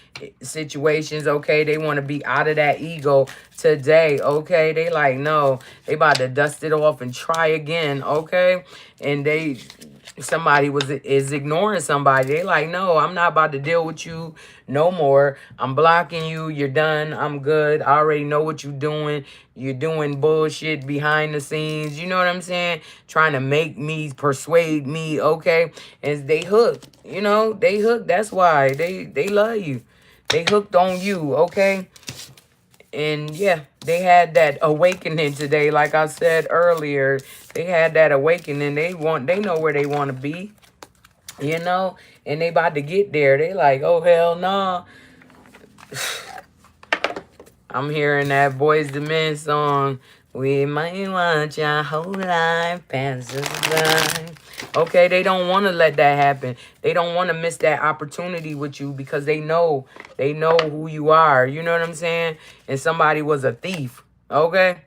situations. Okay, they want to be out of that ego today. Okay, they like, no, they about to dust it off and try again. Okay, and somebody is ignoring somebody. They like, no, I'm not about to deal with you no more. I'm blocking you. You're done. I'm good. I already know what you're doing. You're doing bullshit behind the scenes. You know what I'm saying? Trying to make me, persuade me, okay? And they hooked. You know, they hooked. That's why they love you. They hooked on you, okay? And yeah, they had that awakening today. Like I said earlier, they had that awakening. They know where they want to be, you know, and they about to get there. They like, oh hell no. I'm hearing that Boys II Men song. We might watch our whole life pass us by. Okay, they don't want to let that happen. They don't want to miss that opportunity with you because they know who you are. You know what I'm saying? And somebody was a thief. Okay?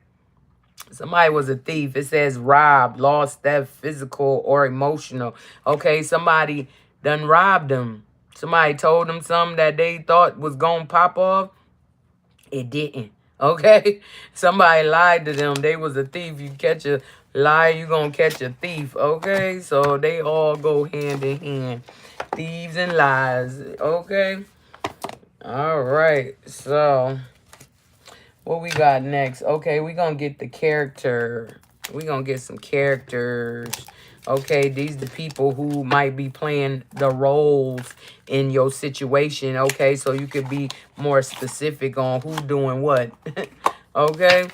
Somebody was a thief. It says robbed, lost, theft, physical or emotional. Okay, somebody done robbed them. Somebody told them something that they thought was going to pop off. It didn't. Okay? Somebody lied to them. They was a thief. You catch a lie, you gonna catch a thief. Okay? So they all go hand in hand. Thieves and lies. Okay? All right. So what we got next? Okay, we gonna get the character. We gonna get some characters. Okay, these the people who might be playing the roles in your situation. Okay, so you could be more specific on who doing what. Okay,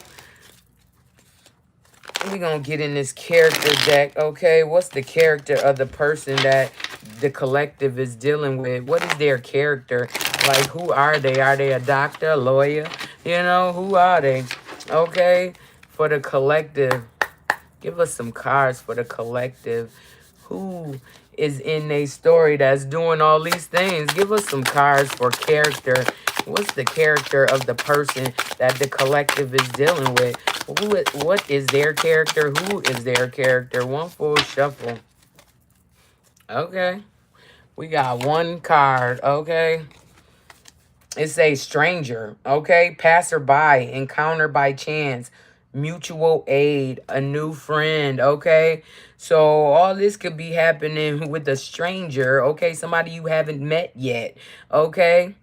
we gonna get in this character deck. Okay, what's the character of the person that the collective is dealing with? What is their character? Like, who are they? Are they a doctor, a lawyer? You know, who are they? Okay, for the collective. Give us some cards for the collective. Who is in a story that's doing all these things? Give us some cards for character. What's the character of the person that the collective is dealing with? What is their character? Who is their character? One full shuffle. Okay. We got one card. Okay. It's a stranger. Okay. Passerby. Encounter by chance. Mutual aid, a new friend, okay? So all this could be happening with a stranger, okay? Somebody you haven't met yet, okay?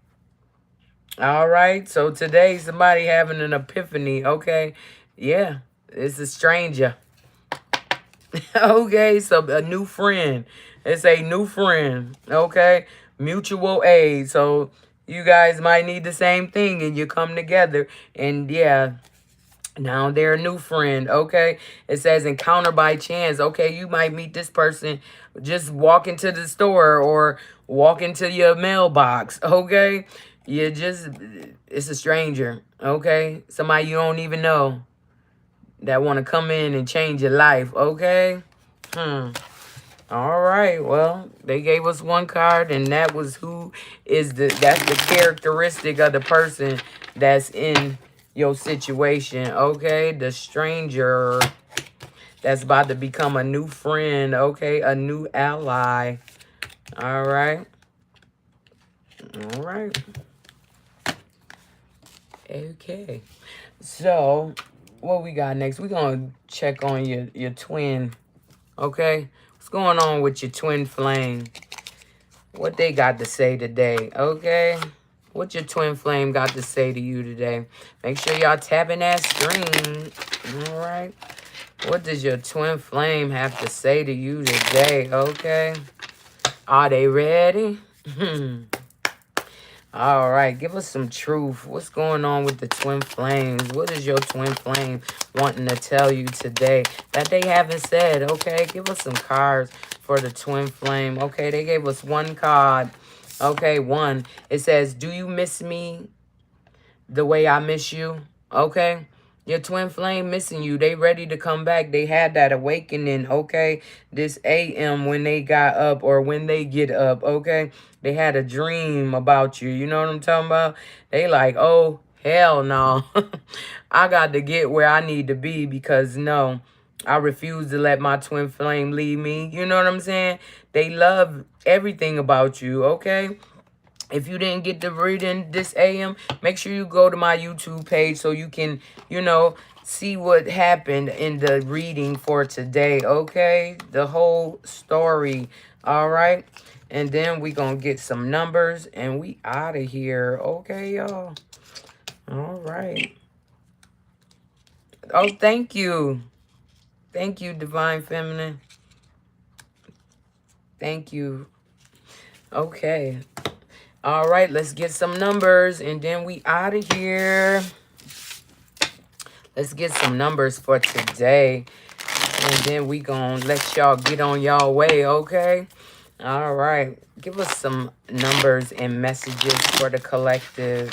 All right, so today somebody having an epiphany, okay? Yeah, it's a stranger. Okay, so a new friend. It's a new friend, okay? Mutual aid, so you guys might need the same thing and you come together and yeah, now they're a new friend, okay? It says encounter by chance. Okay, you might meet this person just walk into the store or walk into your mailbox, okay? It's a stranger, okay? Somebody you don't even know that want to come in and change your life, okay? All right, well, they gave us one card, and that was that's the characteristic of the person that's in your situation, okay? The stranger that's about to become a new friend, okay? A new ally. All right. All right. Okay. So, what we got next? We're going to check on your twin, okay? What's going on with your twin flame? What they got to say today, okay? What your twin flame got to say to you today? Make sure y'all tapping that screen. All right. What does your twin flame have to say to you today, okay? Are they ready? All right, give us some truth. What's going on with the twin flames? What is your twin flame wanting to tell you today that they haven't said? Okay, give us some cards for the twin flame. Okay, they gave us one card. Okay, one. It says, do you miss me the way I miss you? Okay. Your twin flame missing you. They ready to come back. They had that awakening, okay? This AM when they got up or when they get up, okay? They had a dream about you. You know what I'm talking about? They like, oh, hell no. I got to get where I need to be because no, I refuse to let my twin flame leave me. You know what I'm saying? They love everything about you, okay? If you didn't get the reading this AM, make sure you go to my YouTube page so you can, you know, see what happened in the reading for today, okay? The whole story, all right? And then we going to get some numbers and we out of here, okay, y'all? All right. Oh, thank you. Thank you, Divine Feminine. Thank you. Okay. All right, let's get some numbers and then we out of here. Let's get some numbers for today. And then we gonna let y'all get on y'all way, okay? All right. Give us some numbers and messages for the collective.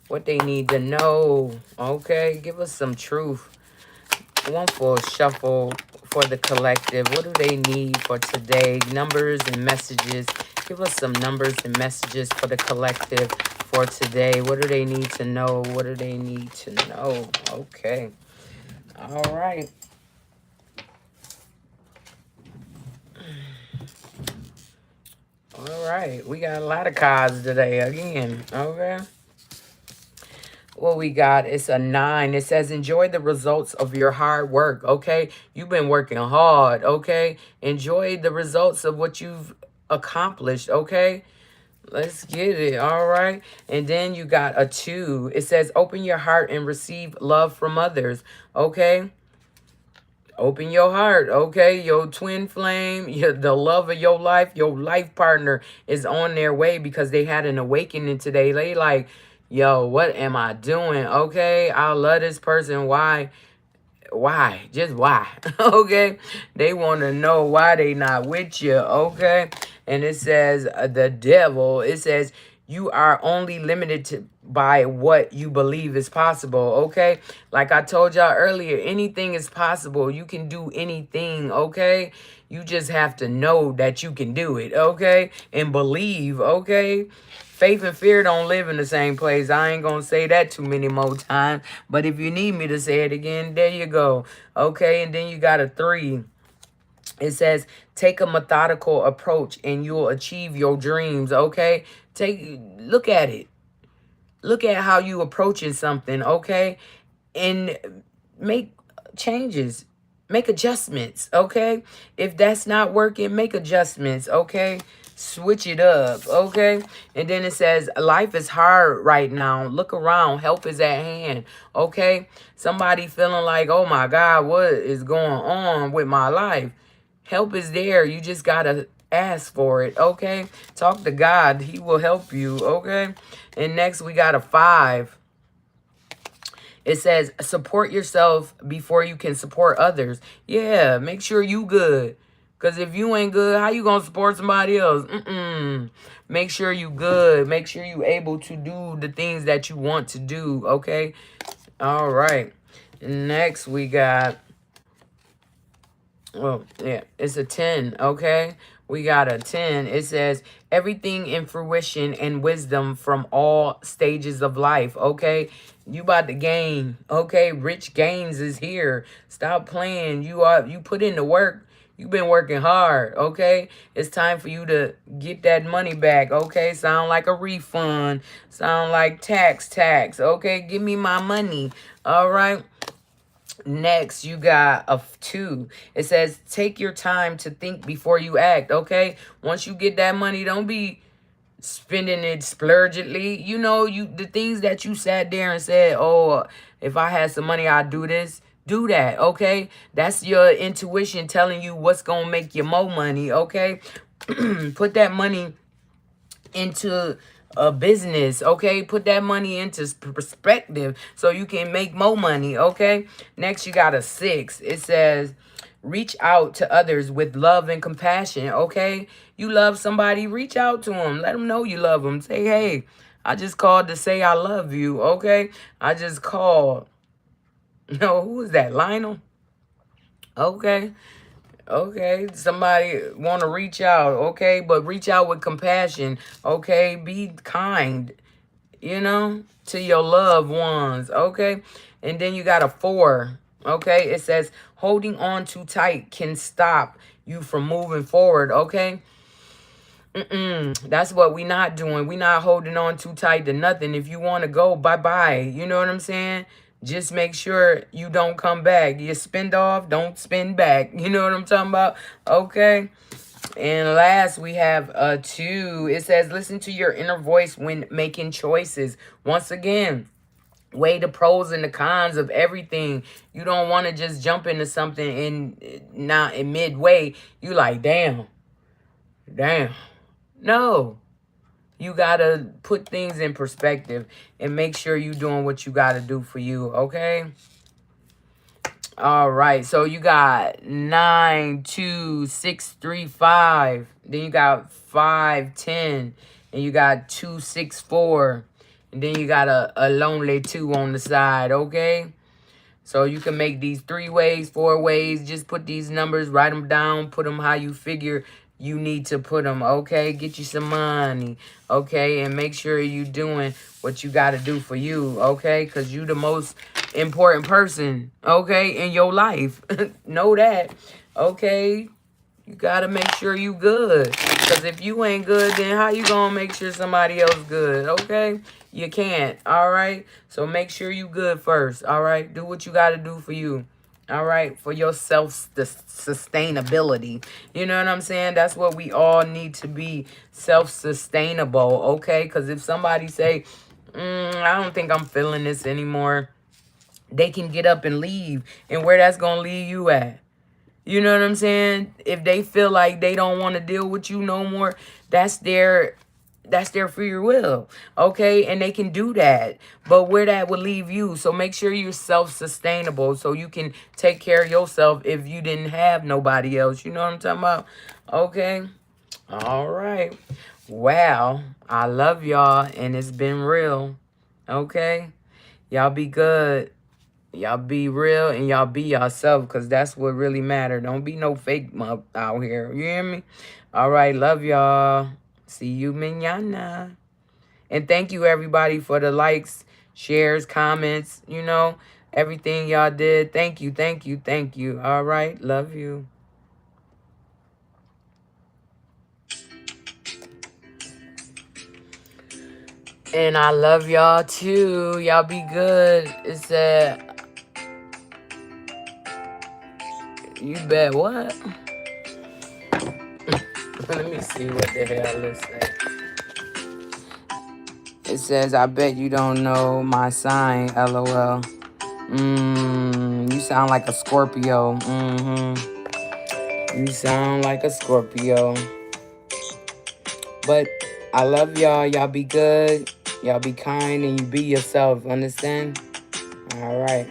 What they need to know, okay? Give us some truth. One full shuffle for the collective. What do they need for today? Numbers and messages. Give us some numbers and messages for the collective for today. What do they need to know? What do they need to know? Okay. All right. All right. We got a lot of cards today again. Okay. What we got is a 9. It says, enjoy the results of your hard work, okay? You've been working hard, okay? Enjoy the results of what you've accomplished, okay? Let's get it, all right? And then you got a 2. It says, open your heart and receive love from others, okay? Open your heart, okay? Your twin flame, the love of your life partner is on their way because they had an awakening today. They like, yo, what am I doing? Okay, I love this person. Why? Just why? Okay, they want to know why they not with you. Okay, and it says the devil. It says you are only limited by what you believe is possible. Okay, like I told y'all earlier, anything is possible. You can do anything. Okay, you just have to know that you can do it. Okay, and believe. Okay. Faith and fear don't live in the same place. I ain't going to say that too many more times. But if you need me to say it again, there you go. Okay, and then you got a 3. It says, take a methodical approach and you'll achieve your dreams. Okay, look at it. Look at how you approaching something. Okay, and make changes. Make adjustments, okay? If that's not working, make adjustments, okay? Switch it up, okay? And then it says, life is hard right now. Look around. Help is at hand, okay? Somebody feeling like, oh, my God, what is going on with my life? Help is there. You just got to ask for it, okay? Talk to God. He will help you, okay? And next, we got a 5. It says, support yourself before you can support others. Yeah, make sure you good. Because if you ain't good, how you going to support somebody else? Make sure you good. Make sure you able to do the things that you want to do, okay? All right. Next, we got, well, yeah, it's a 10, okay? We got a 10. It says, everything in fruition and wisdom from all stages of life, okay? You about to gain, okay? Rich gains is here. Stop playing. You put in the work. You've been working hard, okay? It's time for you to get that money back, okay? Sound like a refund. Sound like tax, okay? Give me my money, all right? Next, you got a 2. It says, take your time to think before you act, okay? Once you get that money, don't be spending it splurgently. You know, the things that you sat there and said, oh, if I had some money, I'd do this. Do that, okay? That's your intuition telling you what's going to make you more money, okay? Put that money into a business, okay? Put that money into perspective so you can make more money, okay? Next, you got a 6. It says, reach out to others with love and compassion, okay? You love somebody, reach out to them. Let them know you love them. Say, hey, I just called to say I love you, okay? I just called. No, who is that? Lionel? Okay. Okay, somebody want to reach out, okay? But reach out with compassion, okay? Be kind, to your loved ones, okay? And then you got a 4, okay? It says, holding on too tight can stop you from moving forward, okay? That's what we not doing. We not holding on too tight to nothing. If you want to go, bye-bye. You know what I'm saying? Just make sure you don't come back. You spend off, don't spend back. You know what I'm talking about? Okay. And last, we have a 2. It says, listen to your inner voice when making choices. Once again, weigh the pros and the cons of everything. You don't want to just jump into something and not in midway. You like, damn. No. You got to put things in perspective and make sure you're doing what you got to do for you, okay? All right, so you got 9, 2, 6, 3, 5. Then you got 5, 10. And you got 2, 6, 4. And then you got a lonely 2 on the side, okay? So you can make these 3 ways, 4 ways. Just put these numbers, write them down, put them how you figure you need to put them, okay? Get you some money, okay? And make sure you doing what you got to do for you, okay? Because you the most important person, okay, in your life. Know that, okay? You got to make sure you good. Because if you ain't good, then how you going to make sure somebody else good, okay? You can't, all right? So make sure you good first, all right? Do what you got to do for you, all right? For your self-sustainability. You know what I'm saying? That's what we all need to be, self-sustainable, okay? Because if somebody say, I don't think I'm feeling this anymore, they can get up and leave. And where that's going to leave you at? You know what I'm saying? If they feel like they don't want to deal with you no more, that's their free will, okay? And they can do that. But where that would leave you, so make sure you're self-sustainable so you can take care of yourself if you didn't have nobody else. You know what I'm talking about? Okay? All right. Wow. I love y'all, and it's been real. Okay? Y'all be good. Y'all be real and y'all be yourself because that's what really matter. Don't be no fake mup out here. You hear me? All right. Love y'all. See you mañana. And thank you, everybody, for the likes, shares, comments, everything y'all did. Thank you, thank you, thank you. All right. Love you. And I love y'all, too. Y'all be good. It said, you bet what? Let me see what the hell it says. It says, I bet you don't know my sign, LOL. You sound like a Scorpio. You sound like a Scorpio. But I love y'all. Y'all be good. Y'all be kind and you be yourself. Understand? All right.